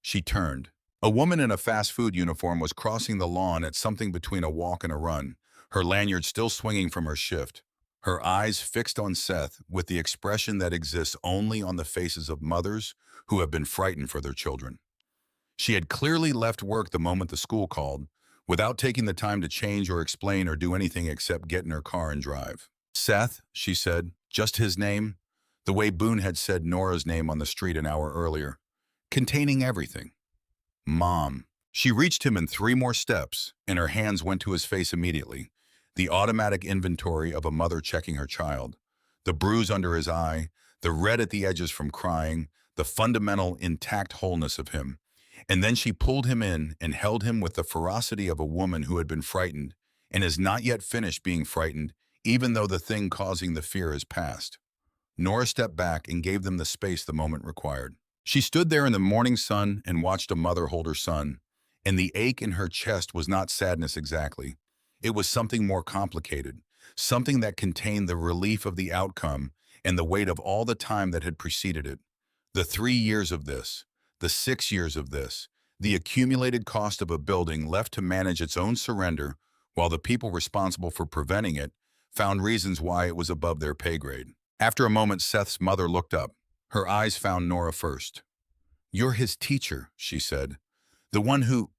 [SPEAKER 1] She turned. A woman in a fast food uniform was crossing the lawn at something between a walk and a run, her lanyard still swinging from her shift, her eyes fixed on Seth with the expression that exists only on the faces of mothers who have been frightened for their children. She had clearly left work the moment the school called, without taking the time to change or explain or do anything except get in her car and drive. Seth, she said, just his name, the way Boone had said Nora's name on the street an hour earlier, containing everything. Mom. She reached him in 3 more steps, and her hands went to his face immediately, the automatic inventory of a mother checking her child. The bruise under his eye, the red at the edges from crying, the fundamental intact wholeness of him. And then she pulled him in and held him with the ferocity of a woman who had been frightened and is not yet finished being frightened, even though the thing causing the fear is past. Nora stepped back and gave them the space the moment required. She stood there in the morning sun and watched a mother hold her son, and the ache in her chest was not sadness exactly. It was something more complicated, something that contained the relief of the outcome and the weight of all the time that had preceded it. The 3 years of this, the 6 years of this, the accumulated cost of a building left to manage its own surrender while the people responsible for preventing it found reasons why it was above their pay grade. After a moment, Seth's mother looked up. Her eyes found Nora first. "You're his teacher," she said. "The one who—"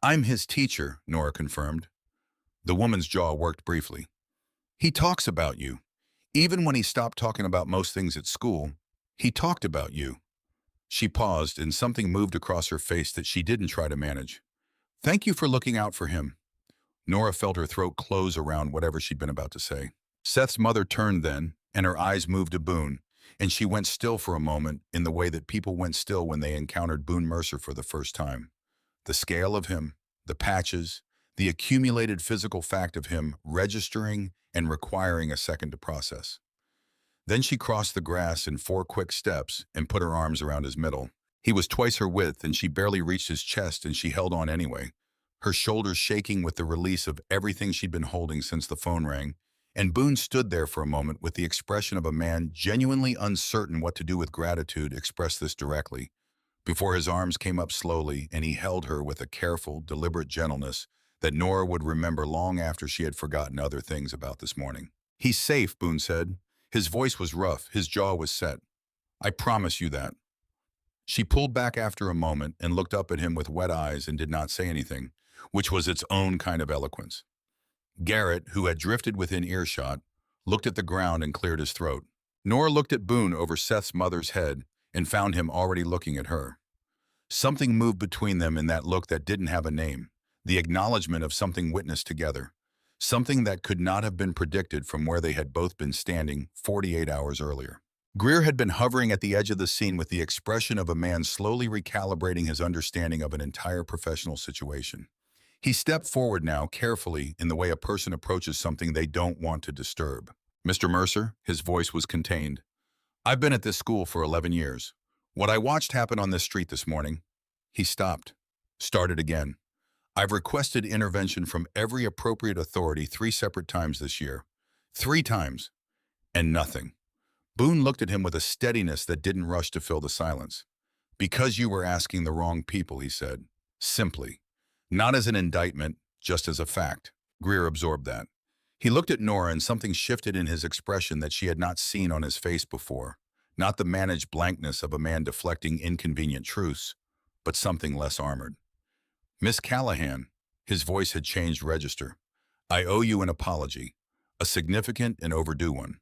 [SPEAKER 1] "I'm his teacher," Nora confirmed. The woman's jaw worked briefly. "He talks about you. Even when he stopped talking about most things at school, he talked about you." She paused, and something moved across her face that she didn't try to manage. "Thank you for looking out for him." Nora felt her throat close around whatever she'd been about to say. Seth's mother turned then, and her eyes moved to Boone, and she went still for a moment in the way that people went still when they encountered Boone Mercer for the first time. The scale of him, the patches, the accumulated physical fact of him registering and requiring a second to process. Then she crossed the grass in 4 quick steps and put her arms around his middle. He was twice her width, and she barely reached his chest, and she held on anyway, her shoulders shaking with the release of everything she'd been holding since the phone rang. And Boone stood there for a moment with the expression of a man genuinely uncertain what to do with gratitude expressed this directly, before his arms came up slowly and he held her with a careful, deliberate gentleness that Nora would remember long after she had forgotten other things about this morning. "He's safe," Boone said. His voice was rough, his jaw was set. "I promise you that." She pulled back after a moment and looked up at him with wet eyes and did not say anything, which was its own kind of eloquence. Garrett, who had drifted within earshot, looked at the ground and cleared his throat. Nora looked at Boone over Seth's mother's head and found him already looking at her. Something moved between them in that look that didn't have a name, the acknowledgement of something witnessed together, something that could not have been predicted from where they had both been standing 48 hours earlier. Greer had been hovering at the edge of the scene with the expression of a man slowly recalibrating his understanding of an entire professional situation. He stepped forward now, carefully, in the way a person approaches something they don't want to disturb. "Mr. Mercer," his voice was contained. "I've been at this school for 11 years. What I watched happen on this street this morning—" He stopped, started again. "I've requested intervention from every appropriate authority 3 separate times this year. 3 times. And nothing." Boone looked at him with a steadiness that didn't rush to fill the silence. "Because you were asking the wrong people," he said. Simply. Not as an indictment, just as a fact. Greer absorbed that. He looked at Nora and something shifted in his expression that she had not seen on his face before. Not the managed blankness of a man deflecting inconvenient truths, but something less armored. "Miss Callahan," his voice had changed register. "I owe you an apology, a significant and overdue one."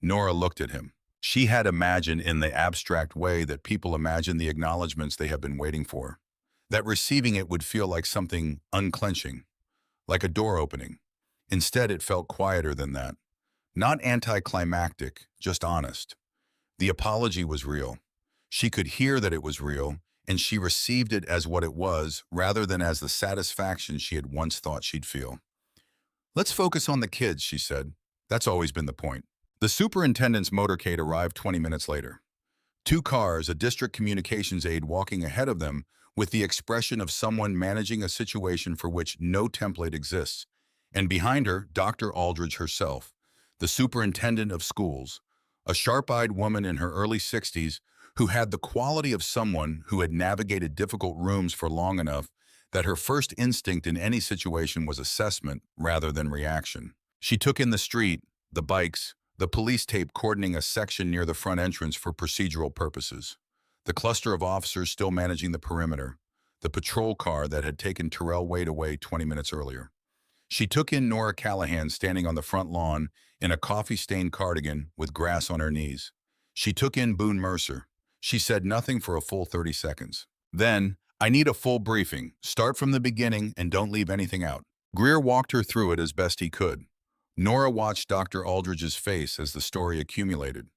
[SPEAKER 1] Nora looked at him. She had imagined in the abstract way that people imagine the acknowledgments they have been waiting for. That receiving it would feel like something unclenching, like a door opening. Instead, it felt quieter than that. Not anticlimactic, just honest. The apology was real. She could hear that it was real, and she received it as what it was, rather than as the satisfaction she had once thought she'd feel. "Let's focus on the kids," she said. "That's always been the point." The superintendent's motorcade arrived 20 minutes later. 2 cars, a district communications aide walking ahead of them, with the expression of someone managing a situation for which no template exists, and behind her, Dr. Aldridge herself, the superintendent of schools, a sharp-eyed woman in her early 60s who had the quality of someone who had navigated difficult rooms for long enough that her first instinct in any situation was assessment rather than reaction. She took in the street, the bikes, the police tape cordoning a section near the front entrance for procedural purposes, the cluster of officers still managing the perimeter, the patrol car that had taken Terrell Wade away 20 minutes earlier. She took in Nora Callahan standing on the front lawn in a coffee-stained cardigan with grass on her knees. She took in Boone Mercer. She said nothing for a full 30 seconds. Then, I need a full briefing. Start from the beginning and don't leave anything out. Greer walked her through it as best he could. Nora watched Dr. Aldridge's face as the story accumulated.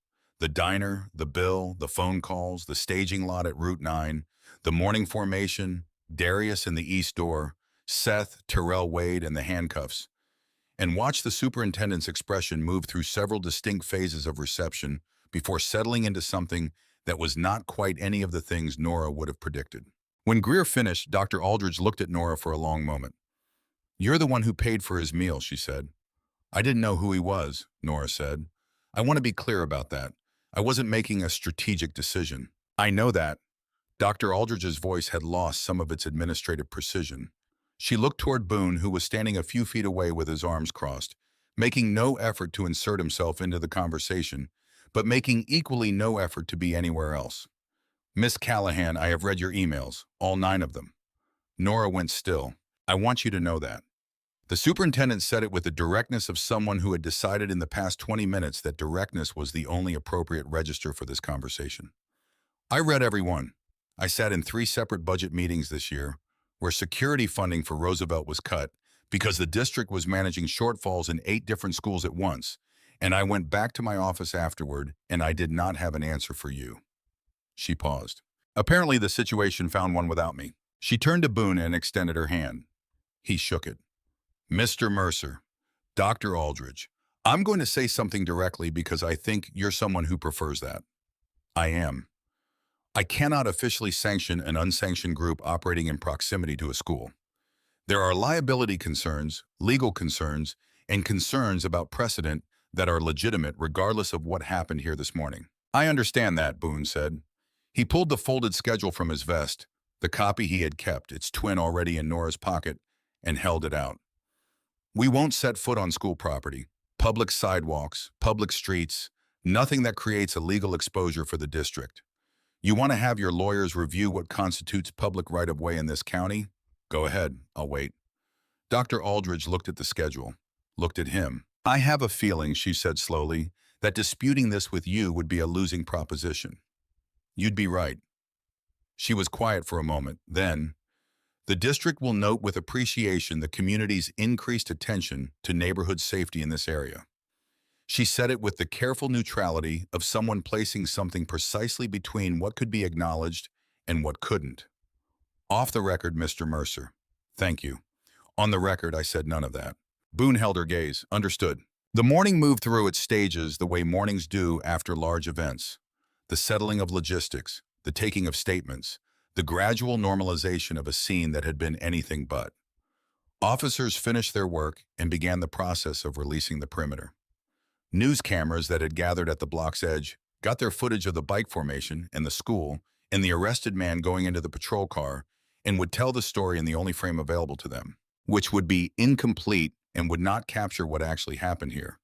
[SPEAKER 1] The diner, the bill, the phone calls, the staging lot at Route 9, the morning formation, Darius in the east door, Seth, Terrell Wade, and the handcuffs, and watched the superintendent's expression move through several distinct phases of reception before settling into something that was not quite any of the things Nora would have predicted. When Greer finished, Dr. Aldridge looked at Nora for a long moment. "You're the one who paid for his meal," she said. "I didn't know who he was," Nora said. "I want to be clear about that. I wasn't making a strategic decision." "I know that." Dr. Aldridge's voice had lost some of its administrative precision. She looked toward Boone, who was standing a few feet away with his arms crossed, making no effort to insert himself into the conversation, but making equally no effort to be anywhere else. "Miss Callahan, I have read your emails, all 9 of them." Nora went still. "I want you to know that." The superintendent said it with the directness of someone who had decided in the past 20 minutes that directness was the only appropriate register for this conversation. "I read every one. I sat in 3 separate budget meetings this year, where security funding for Roosevelt was cut because the district was managing shortfalls in 8 different schools at once, and I went back to my office afterward, and I did not have an answer for you." She paused. "Apparently the situation found one without me." She turned to Boone and extended her hand. He shook it. "Mr. Mercer, Dr. Aldridge, I'm going to say something directly because I think you're someone who prefers that." "I am. I cannot officially sanction an unsanctioned group operating in proximity to a school. There are liability concerns, legal concerns, and concerns about precedent that are legitimate regardless of what happened here this morning." "I understand that," Boone said. He pulled the folded schedule from his vest, the copy he had kept, its twin already in Nora's pocket, and held it out. "We won't set foot on school property, public sidewalks, public streets, nothing that creates a legal exposure for the district. You want to have your lawyers review what constitutes public right-of-way in this county? Go ahead, I'll wait." Dr. Aldridge looked at the schedule, looked at him. "I have a feeling," she said slowly, "that disputing this with you would be a losing proposition." "You'd be right." She was quiet for a moment. Then, "The district will note with appreciation the community's increased attention to neighborhood safety in this area." She said it with the careful neutrality of someone placing something precisely between what could be acknowledged and what couldn't. "Off the record, Mr. Mercer." "Thank you. On the record, I said none of that." Boone held her gaze. "Understood." The morning moved through its stages the way mornings do after large events. The settling of logistics, the taking of statements, the gradual normalization of a scene that had been anything but. Officers finished their work and began the process of releasing the perimeter. News cameras that had gathered at the block's edge got their footage of the bike formation and the school and the arrested man going into the patrol car and would tell the story in the only frame available to them, which would be incomplete and would not capture what actually happened here.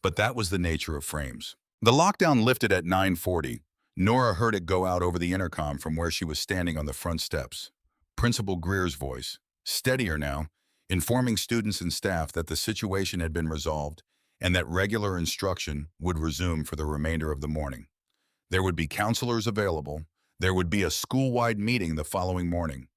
[SPEAKER 1] But that was the nature of frames. The lockdown lifted at 9:40. Nora heard it go out over the intercom from where she was standing on the front steps. Principal Greer's voice, steadier now, informing students and staff that the situation had been resolved and that regular instruction would resume for the remainder of the morning. There would be counselors available. There would be a school-wide meeting the following morning.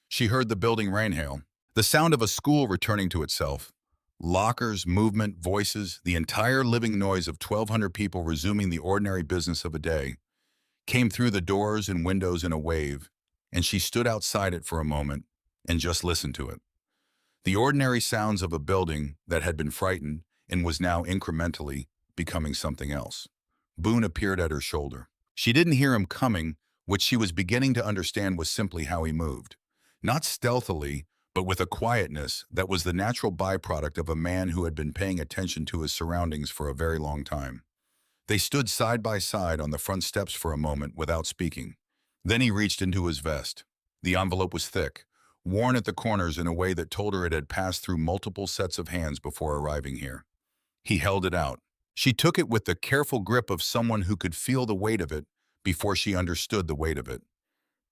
[SPEAKER 1] She heard the building rain hail, the sound of a school returning to itself. Lockers, movement, voices, the entire living noise of 1,200 people resuming the ordinary business of a day, came through the doors and windows in a wave, and she stood outside it for a moment and just listened to it. The ordinary sounds of a building that had been frightened and was now incrementally becoming something else. Boone appeared at her shoulder. She didn't hear him coming, which she was beginning to understand was simply how he moved. Not stealthily, but with a quietness that was the natural byproduct of a man who had been paying attention to his surroundings for a very long time. They stood side by side on the front steps for a moment without speaking. Then he reached into his vest. The envelope was thick, worn at the corners in a way that told her it had passed through multiple sets of hands before arriving here. He held it out. She took it with the careful grip of someone who could feel the weight of it before she understood the weight of it.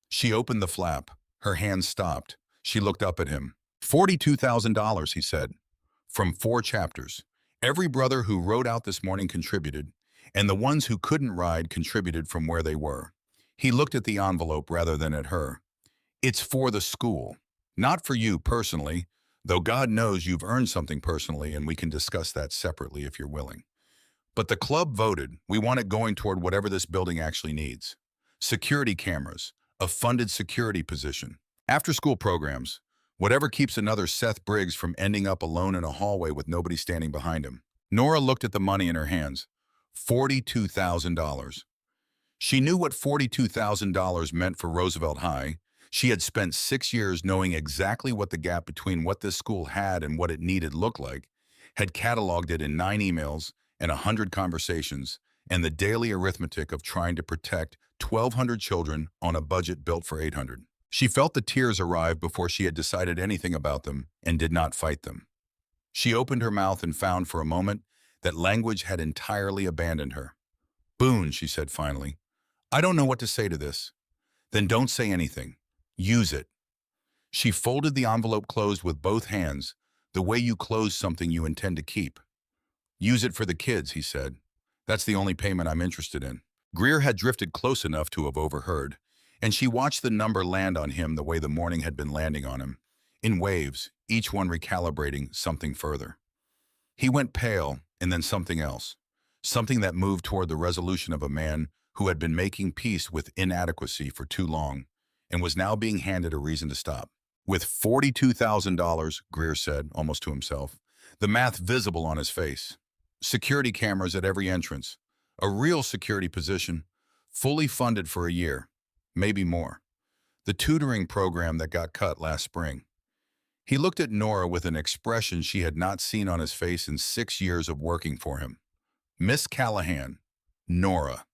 [SPEAKER 1] She opened the flap. Her hand stopped. She looked up at him. $42,000, he said. From 4 chapters. Every brother who rode out this morning contributed, and the ones who couldn't ride contributed from where they were. He looked at the envelope rather than at her. It's for the school. Not for you personally, though God knows you've earned something personally, and we can discuss that separately if you're willing. But the club voted we want it going toward whatever this building actually needs. Security cameras, a funded security position, after-school programs, whatever keeps another Seth Briggs from ending up alone in a hallway with nobody standing behind him. Nora looked at the money in her hands. $42,000. She knew what $42,000 meant for Roosevelt High. She had spent 6 years knowing exactly what the gap between what this school had and what it needed looked like, had cataloged it in 9 emails and 100 conversations, and the daily arithmetic of trying to protect 1,200 children on a budget built for 800. She felt the tears arrive before she had decided anything about them and did not fight them. She opened her mouth and found for a moment that language had entirely abandoned her. "Boone," she said finally, "I don't know what to say to this." "Then don't say anything. Use it." She folded the envelope closed with both hands, the way you close something you intend to keep. "Use it for the kids," he said. "That's the only payment I'm interested in." Greer had drifted close enough to have overheard, and she watched the number land on him the way the morning had been landing on him, in waves, each one recalibrating something further. He went pale, and then something else, something that moved toward the resolution of a man who had been making peace with inadequacy for too long, and was now being handed a reason to stop. With $42,000, Greer said, almost to himself, the math visible on his face. Security cameras at every entrance, a real security position, fully funded for a year, maybe more. The tutoring program that got cut last spring. He looked at Nora with an expression she had not seen on his face in 6 years of working for him. Miss Callahan. Nora.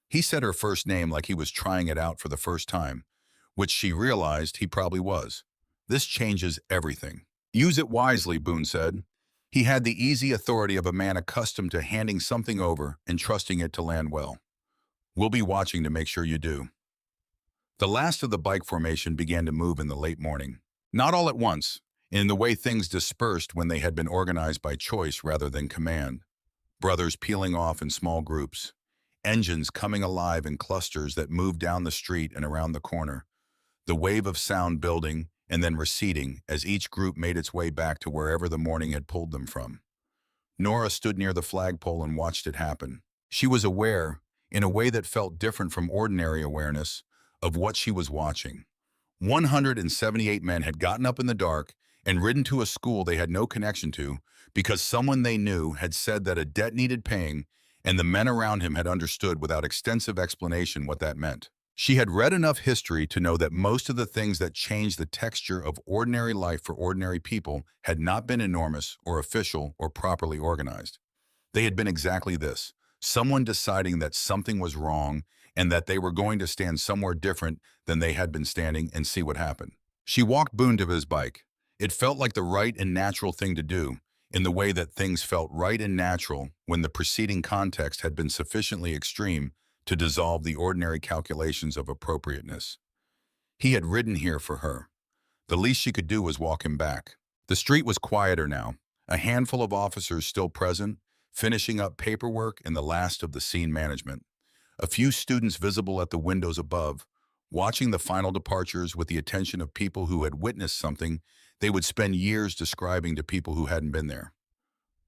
[SPEAKER 1] He said her first name like he was trying it out for the first time, which she realized he probably was. This changes everything. Use it wisely, Boone said. He had the easy authority of a man accustomed to handing something over and trusting it to land well. We'll be watching to make sure you do. The last of the bike formation began to move in the late morning. Not all at once, in the way things dispersed when they had been organized by choice rather than command. Brothers peeling off in small groups, engines coming alive in clusters that moved down the street and around the corner, the wave of sound building and then receding as each group made its way back to wherever the morning had pulled them from. Nora stood near the flagpole and watched it happen. She was aware, in a way that felt different from ordinary awareness, of what she was watching. 178 men had gotten up in the dark and ridden to a school they had no connection to because someone they knew had said that a debt needed paying, and the men around him had understood without extensive explanation what that meant. She had read enough history to know that most of the things that changed the texture of ordinary life for ordinary people had not been enormous or official or properly organized. They had been exactly this: someone deciding that something was wrong and that they were going to stand somewhere different than they had been standing and see what happened. She walked Boone to his bike. It felt like the right and natural thing to do, in the way that things felt right and natural when the preceding context had been sufficiently extreme to dissolve the ordinary calculations of appropriateness. He had ridden here for her. The least she could do was walk him back. The street was quieter now, a handful of officers still present, finishing up paperwork and the last of the scene management. A few students visible at the windows above, watching the final departures with the attention of people who had witnessed something they would spend years describing to people who hadn't been there.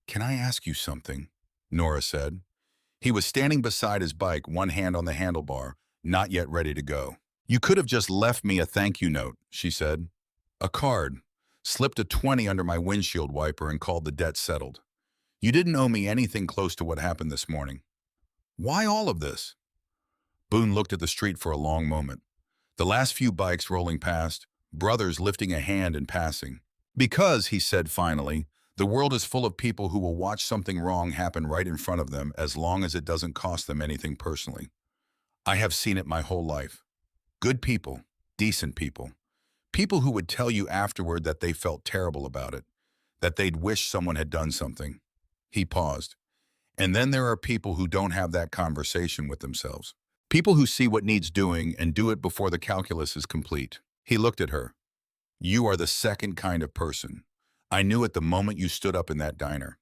[SPEAKER 1] "Can I ask you something?" Nora said. He was standing beside his bike, one hand on the handlebar, not yet ready to go. "You could have just left me a thank you note," she said. "A card. Slipped a 20 under my windshield wiper and called the debt settled. You didn't owe me anything close to what happened this morning." "Why all of this?" Boone looked at the street for a long moment. The last few bikes rolling past, brothers lifting a hand in passing. "Because," he said finally, The world is full of people who will watch something wrong happen right in front of them as long as it doesn't cost them anything personally. I have seen it my whole life. Good people, decent people, people who would tell you afterward that they felt terrible about it, that they'd wish someone had done something. He paused. And then there are people who don't have that conversation with themselves. People who see what needs doing and do it before the calculus is complete. He looked at her. You are the second kind of person. I knew it the moment you stood up in that diner.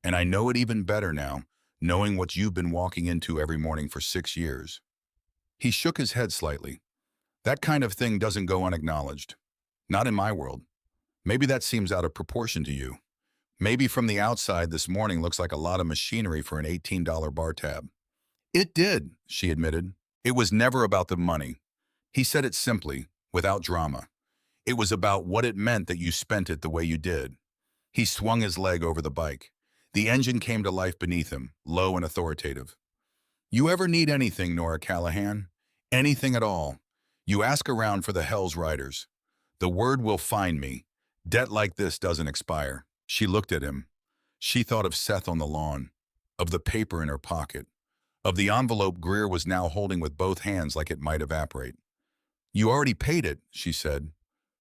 [SPEAKER 1] And I know it even better now, knowing what you've been walking into every morning for 6 years. He shook his head slightly. That kind of thing doesn't go unacknowledged. Not in my world. Maybe that seems out of proportion to you. Maybe from the outside this morning looks like a lot of machinery for an $18 bar tab. It did, she admitted. It was never about the money. He said it simply, without drama. It was about what it meant that you spent it the way you did. He swung his leg over the bike. The engine came to life beneath him, low and authoritative. You ever need anything, Nora Callahan? Anything at all? You ask around for the Hell's Riders. The word will find me. Debt like this doesn't expire. She looked at him. She thought of Seth on the lawn, of the paper in her pocket, of the envelope Greer was now holding with both hands like it might evaporate. You already paid it, she said.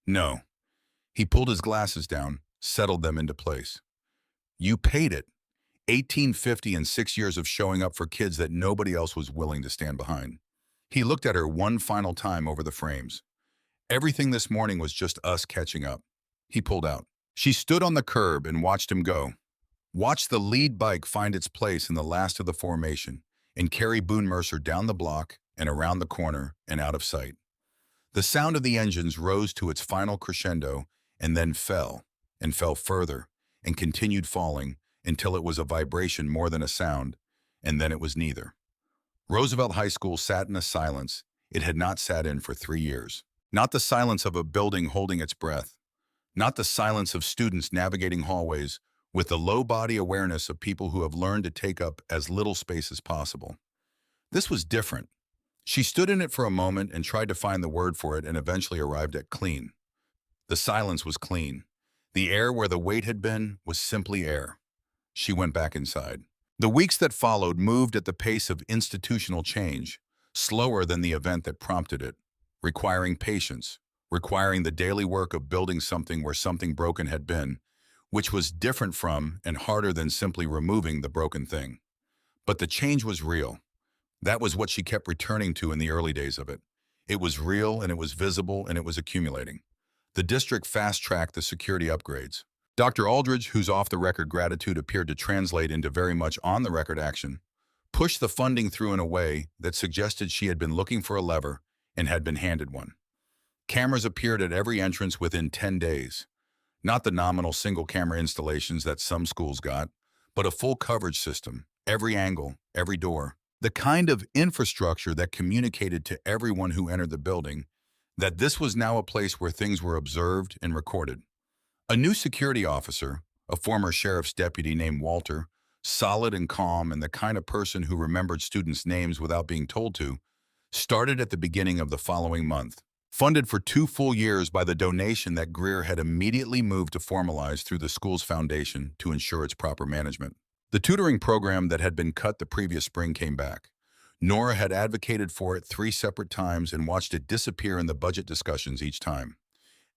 [SPEAKER 1] No. He pulled his glasses down, settled them into place. You paid it. $18.50 and 6 years of showing up for kids that nobody else was willing to stand behind. He looked at her one final time over the frames. Everything this morning was just us catching up. He pulled out. She stood on the curb and watched him go. Watched the lead bike find its place in the last of the formation and carry Boone Mercer down the block and around the corner and out of sight. The sound of the engines rose to its final crescendo and then fell and fell further and continued falling until it was a vibration more than a sound, and then it was neither. Roosevelt High School sat in a silence it had not sat in for 3 years. Not the silence of a building holding its breath, not the silence of students navigating hallways with the low body awareness of people who have learned to take up as little space as possible. This was different. She stood in it for a moment and tried to find the word for it and eventually arrived at clean. The silence was clean. The air where the weight had been was simply air. She went back inside. The weeks that followed moved at the pace of institutional change, slower than the event that prompted it, requiring patience, requiring the daily work of building something where something broken had been, which was different from and harder than simply removing the broken thing. But the change was real. That was what she kept returning to in the early days of it. It was real and it was visible and it was accumulating. The district fast-tracked the security upgrades. Dr. Aldridge, whose off-the-record gratitude appeared to translate into very much on-the-record action, pushed the funding through in a way that suggested she had been looking for a lever and had been handed one. Cameras appeared at every entrance within 10 days. Not the nominal single-camera installations that some schools got, but a full coverage system, every angle, every door. The kind of infrastructure that communicated to everyone who entered the building that this was now a place where things were observed and recorded. A new security officer, a former sheriff's deputy named Walter, solid and calm and the kind of person who remembered students' names without being told to, started at the beginning of the following month. Funded for 2 full years by the donation that Greer had immediately moved to formalize through the school's foundation to ensure its proper management. The tutoring program that had been cut the previous spring came back. Nora had advocated for it 3 separate times and watched it disappear in the budget discussions each time.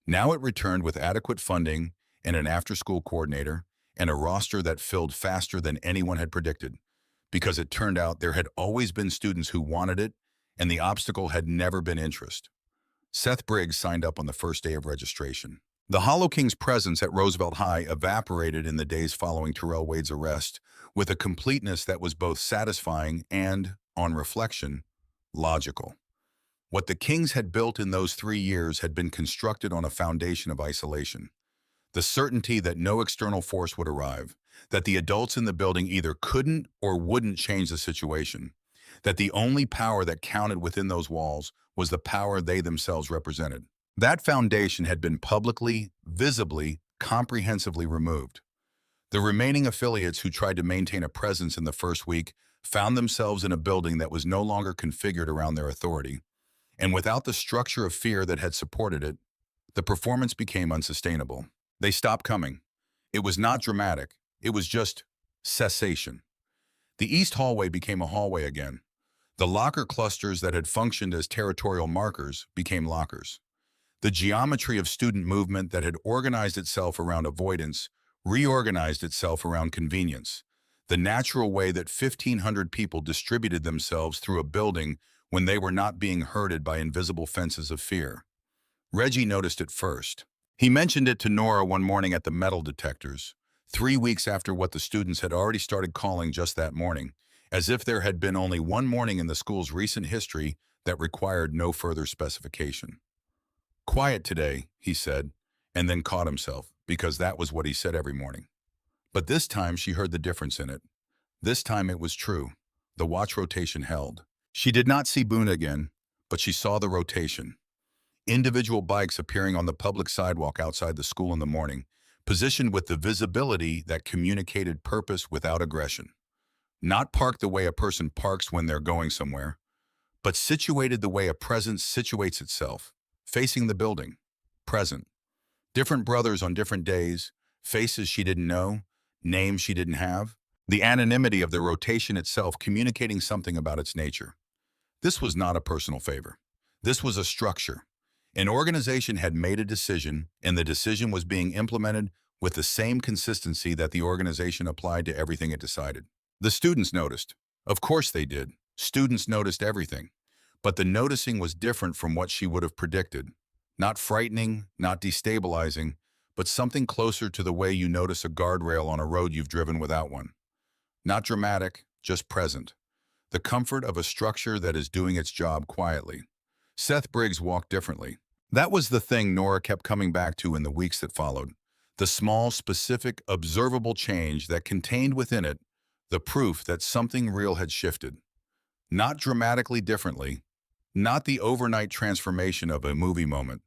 [SPEAKER 1] Now it returned with adequate funding and an after-school coordinator and a roster that filled faster than anyone had predicted, because it turned out there had always been students who wanted it and the obstacle had never been interest. Seth Briggs signed up on the first day of registration. The Hollow King's presence at Roosevelt High evaporated in the days following Terrell Wade's arrest with a completeness that was both satisfying and, on reflection, logical. What the Kings had built in those 3 years had been constructed on a foundation of isolation. The certainty that no external force would arrive, that the adults in the building either couldn't or wouldn't change the situation, that the only power that counted within those walls was the power they themselves represented. That foundation had been publicly, visibly, comprehensively removed. The remaining affiliates who tried to maintain a presence in the first week found themselves in a building that was no longer configured around their authority, and without the structure of fear that had supported it, the performance became unsustainable. They stopped coming. It was not dramatic. It was just cessation. The east hallway became a hallway again. The locker clusters that had functioned as territorial markers became lockers. The geometry of student movement that had organized itself around avoidance reorganized itself around convenience. The natural way that 1,500 people distributed themselves through a building when they were not being herded by invisible fences of fear. Reggie noticed it first. He mentioned it to Nora one morning at the metal detectors, 3 weeks after what the students had already started calling just that morning, as if there had been only one morning in the school's recent history that required no further specification. Quiet today, he said, and then caught himself, because that was what he said every morning. But this time she heard the difference in it. This time it was true. The watch rotation held. She did not see Boone again, but she saw the rotation. Individual bikes appearing on the public sidewalk outside the school in the morning, positioned with the visibility that communicated purpose without aggression. Not parked the way a person parks when they're going somewhere, but situated the way a presence situates itself, facing the building, present. Different brothers on different days, faces she didn't know, names she didn't have, the anonymity of the rotation itself communicating something about its nature. This was not a personal favor. This was a structure. An organization had made a decision, and the decision was being implemented with the same consistency that the organization applied to everything it decided. The students noticed. Of course they did. Students noticed everything. But the noticing was different from what she would have predicted. Not frightening, not destabilizing, but something closer to the way you notice a guardrail on a road you've driven without one. Not dramatic, just present. The comfort of a structure that is doing its job quietly. Seth Briggs walked differently. That was the thing Nora kept coming back to in the weeks that followed. The small, specific, observable change that contained within it the proof that something real had shifted. Not dramatically differently, not the overnight transformation of a movie moment,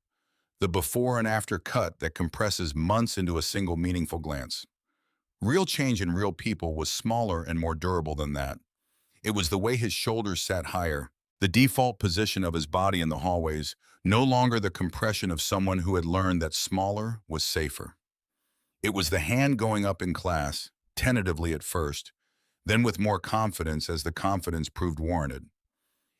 [SPEAKER 1] the before and after cut that compresses months into a single meaningful glance. Real change in real people was smaller and more durable than that. It was the way his shoulders sat higher, the default position of his body in the hallways, no longer the compression of someone who had learned that smaller was safer. It was the hand going up in class, tentatively at first, then with more confidence as the confidence proved warranted.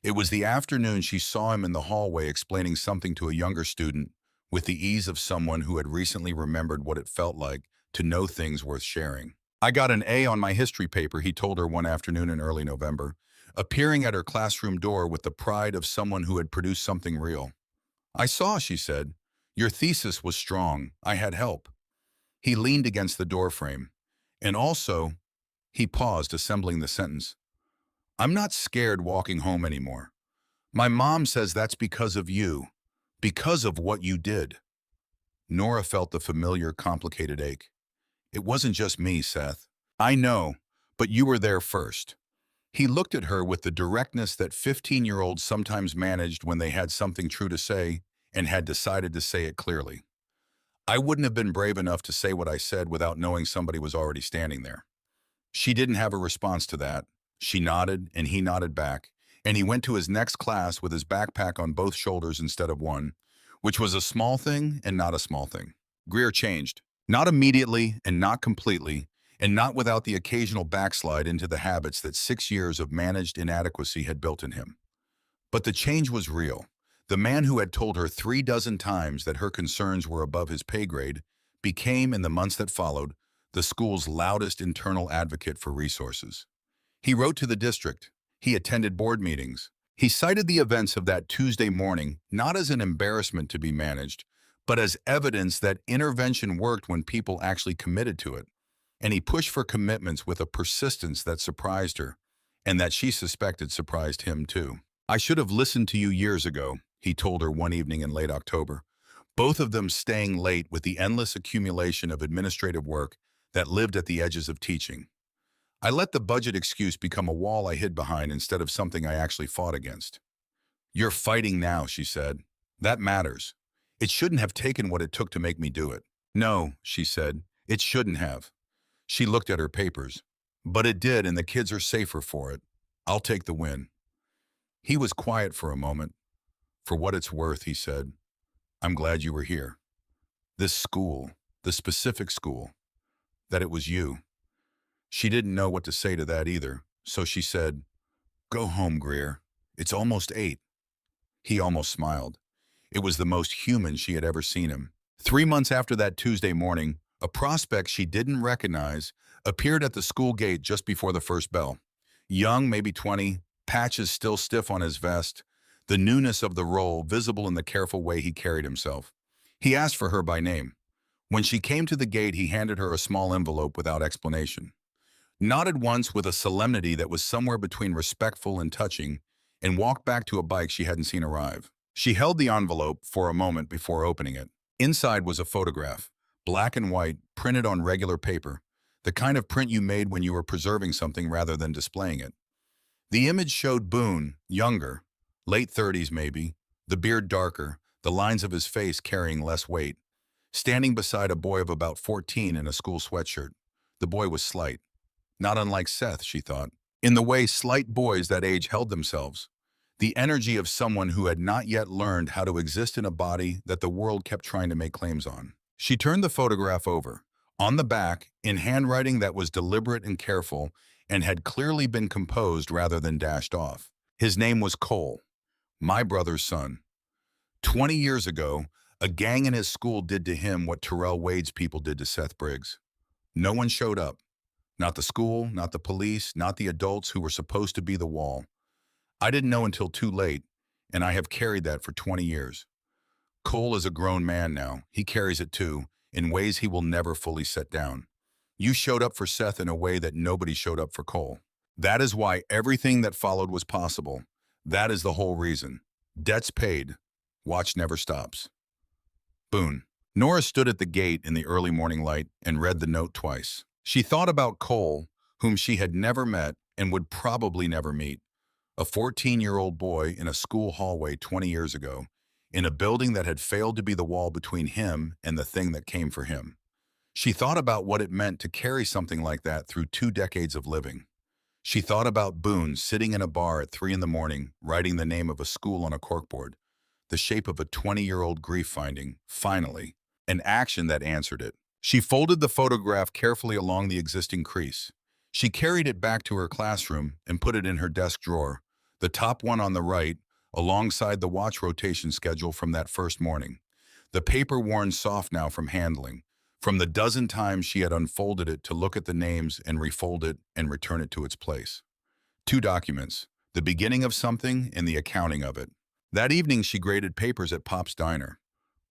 [SPEAKER 1] It was the afternoon she saw him in the hallway explaining something to a younger student with the ease of someone who had recently remembered what it felt like to know things worth sharing. I got an A on my history paper, he told her one afternoon in early November, appearing at her classroom door with the pride of someone who had produced something real. I saw, she said. Your thesis was strong. I had help. He leaned against the doorframe. And also, he paused, assembling the sentence. I'm not scared walking home anymore. My mom says that's because of you, because of what you did. Nora felt the familiar, complicated ache. It wasn't just me, Seth. I know, but you were there first. He looked at her with the directness that 15-year-olds sometimes managed when they had something true to say and had decided to say it clearly. I wouldn't have been brave enough to say what I said without knowing somebody was already standing there. She didn't have a response to that. She nodded, and he nodded back, and he went to his next class with his backpack on both shoulders instead of one, which was a small thing and not a small thing. Greer changed. Not immediately and not completely, and not without the occasional backslide into the habits that 6 years of managed inadequacy had built in him. But the change was real. The man who had told her 36 times that her concerns were above his pay grade became, in the months that followed, the school's loudest internal advocate for resources. He wrote to the district. He attended board meetings. He cited the events of that Tuesday morning not as an embarrassment to be managed, but as evidence that intervention worked when people actually committed to it. And he pushed for commitments with a persistence that surprised her, and that she suspected surprised him too. I should have listened to you years ago, he told her one evening in late October, both of them staying late with the endless accumulation of administrative work that lived at the edges of teaching. I let the budget excuse become a wall I hid behind instead of something I actually fought against. You're fighting now, she said. That matters. It shouldn't have taken what it took to make me do it. No, she said, it shouldn't have. She looked at her papers. But it did, and the kids are safer for it. I'll take the win. He was quiet for a moment. For what it's worth, he said, I'm glad you were here. This school, the specific school, that it was you. She didn't know what to say to that either, so she said, "Go home, Greer. It's almost 8." He almost smiled. It was the most human she had ever seen him. 3 months after that Tuesday morning, a prospect she didn't recognize appeared at the school gate just before the first bell. Young, maybe 20, patches still stiff on his vest, the newness of the role visible in the careful way he carried himself. He asked for her by name. When she came to the gate, he handed her a small envelope without explanation, nodded once with a solemnity that was somewhere between respectful and touching, and walked back to a bike she hadn't seen arrive. She held the envelope for a moment before opening it. Inside was a photograph, black and white, printed on regular paper, the kind of print you made when you were preserving something rather than displaying it. The image showed Boone, younger, late 30s maybe, the beard darker, the lines of his face carrying less weight, standing beside a boy of about 14 in a school sweatshirt. The boy was slight, not unlike Seth, she thought, in the way slight boys that age held themselves, the energy of someone who had not yet learned how to exist in a body that the world kept trying to make claims on. She turned the photograph over. On the back, in handwriting that was deliberate and careful, and had clearly been composed rather than dashed off. His name was Cole, my brother's son. 20 years ago, a gang in his school did to him what Terrell Wade's people did to Seth Briggs. No one showed up. Not the school, not the police, not the adults who were supposed to be the wall. I didn't know until too late, and I have carried that for 20 years. Cole is a grown man now. He carries it too, in ways he will never fully set down. You showed up for Seth in a way that nobody showed up for Cole. That is why everything that followed was possible. That is the whole reason. Debts paid. Watch never stops. Boone. Nora stood at the gate in the early morning light and read the note twice. She thought about Cole, whom she had never met and would probably never meet. A 14-year-old boy in a school hallway 20 years ago, in a building that had failed to be the wall between him and the thing that came for him. She thought about what it meant to carry something like that through 2 decades of living. She thought about Boone sitting in a bar at 3 in the morning, writing the name of a school on a corkboard, the shape of a 20-year-old grief-finding, finally, an action that answered it. She folded the photograph carefully along the existing crease. She carried it back to her classroom and put it in her desk drawer, the top one on the right, alongside the watch rotation schedule from that first morning. The paper worn soft now from handling, from the dozen times she had unfolded it to look at the names and refold it and return it to its place. 2 documents, the beginning of something and the accounting of it. That evening she graded papers at Pop's Diner.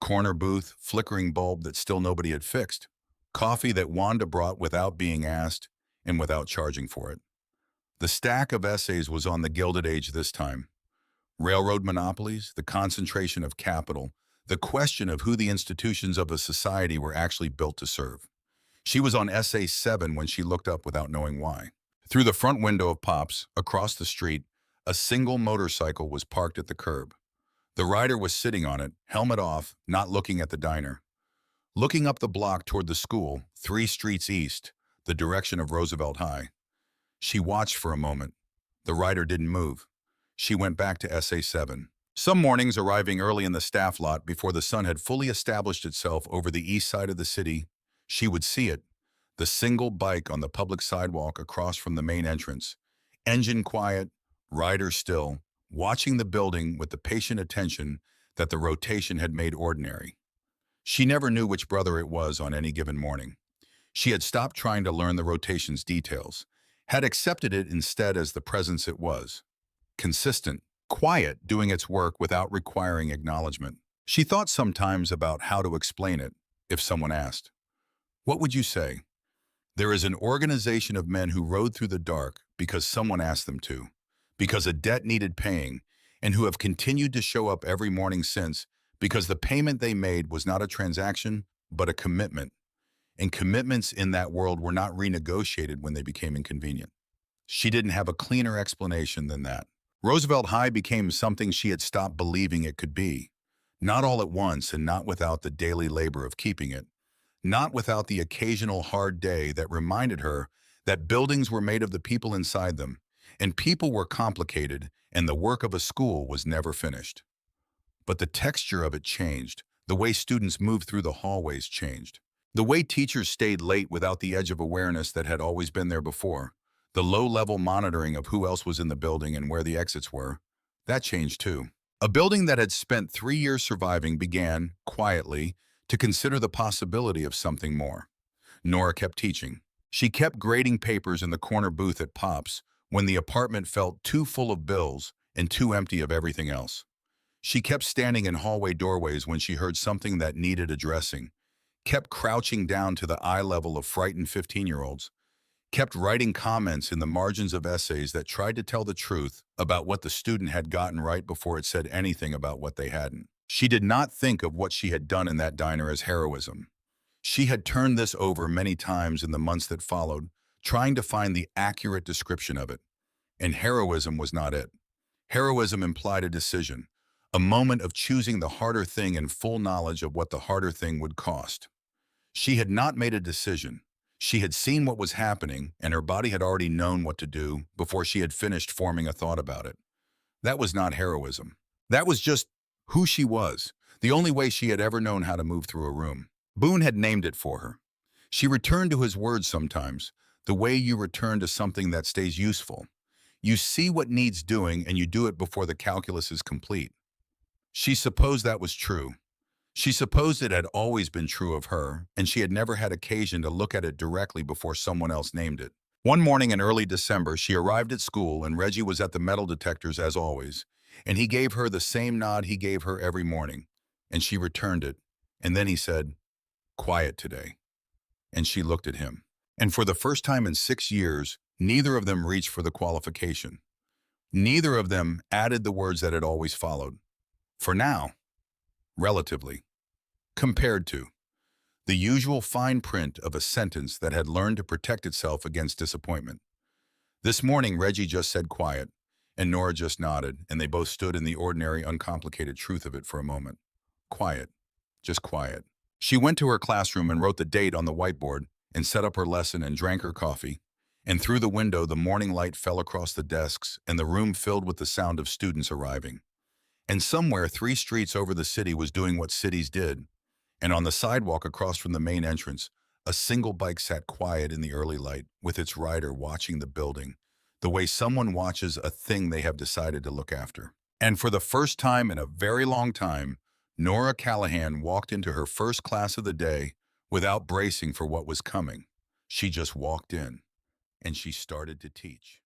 [SPEAKER 1] Corner booth, flickering bulb that still nobody had fixed. Coffee that Wanda brought without being asked and without charging for it. The stack of essays was on the Gilded Age this time. Railroad monopolies, the concentration of capital, the question of who the institutions of a society were actually built to serve. She was on essay 7 when she looked up without knowing why. Through the front window of Pop's, across the street, a single motorcycle was parked at the curb. The rider was sitting on it, helmet off, not looking at the diner. Looking up the block toward the school, 3 streets east, the direction of Roosevelt High. She watched for a moment. The rider didn't move. She went back to essay 7. Some mornings, arriving early in the staff lot before the sun had fully established itself over the east side of the city, she would see it, the single bike on the public sidewalk across from the main entrance, engine quiet, rider still, watching the building with the patient attention that the rotation had made ordinary. She never knew which brother it was on any given morning. She had stopped trying to learn the rotation's details, had accepted it instead as the presence it was. Consistent, quiet, doing its work without requiring acknowledgement. She thought sometimes about how to explain it, if someone asked. What would you say? There is an organization of men who rode through the dark because someone asked them to, because a debt needed paying, and who have continued to show up every morning since because the payment they made was not a transaction, but a commitment. And commitments in that world were not renegotiated when they became inconvenient. She didn't have a cleaner explanation than that. Roosevelt High became something she had stopped believing it could be. Not all at once and not without the daily labor of keeping it. Not without the occasional hard day that reminded her that buildings were made of the people inside them, and people were complicated, and the work of a school was never finished. But the texture of it changed. The way students moved through the hallways changed. The way teachers stayed late without the edge of awareness that had always been there before, the low-level monitoring of who else was in the building and where the exits were, that changed too. A building that had spent 3 years surviving began, quietly, to consider the possibility of something more. Nora kept teaching. She kept grading papers in the corner booth at Pops when the apartment felt too full of bills and too empty of everything else. She kept standing in hallway doorways when she heard something that needed addressing, kept crouching down to the eye level of frightened 15-year-olds, kept writing comments in the margins of essays that tried to tell the truth about what the student had gotten right before it said anything about what they hadn't. She did not think of what she had done in that diner as heroism. She had turned this over many times in the months that followed, trying to find the accurate description of it. And heroism was not it. Heroism implied a decision, a moment of choosing the harder thing in full knowledge of what the harder thing would cost. She had not made a decision. She had seen what was happening, and her body had already known what to do before she had finished forming a thought about it. That was not heroism. That was just who she was, the only way she had ever known how to move through a room. Boone had named it for her. She returned to his words sometimes, the way you return to something that stays useful. You see what needs doing and you do it before the calculus is complete. She supposed that was true. She supposed it had always been true of her, and she had never had occasion to look at it directly before someone else named it. One morning in early December, she arrived at school and Reggie was at the metal detectors as always, and he gave her the same nod he gave her every morning, and she returned it. And then he said, "Quiet today." And she looked at him. And for the first time in 6 years, neither of them reached for the qualification. Neither of them added the words that had always followed. For now, relatively, compared to, the usual fine print of a sentence that had learned to protect itself against disappointment. This morning, Reggie just said quiet, and Nora just nodded, and they both stood in the ordinary, uncomplicated truth of it for a moment. Quiet. Just quiet. She went to her classroom and wrote the date on the whiteboard and set up her lesson and drank her coffee. And through the window, the morning light fell across the desks and the room filled with the sound of students arriving. And somewhere 3 streets over the city was doing what cities did. And on the sidewalk across from the main entrance, a single bike sat quiet in the early light, with its rider watching the building, the way someone watches a thing they have decided to look after. And for the first time in a very long time, Nora Callahan walked into her first class of the day without bracing for what was coming. She just walked in, and she started to teach.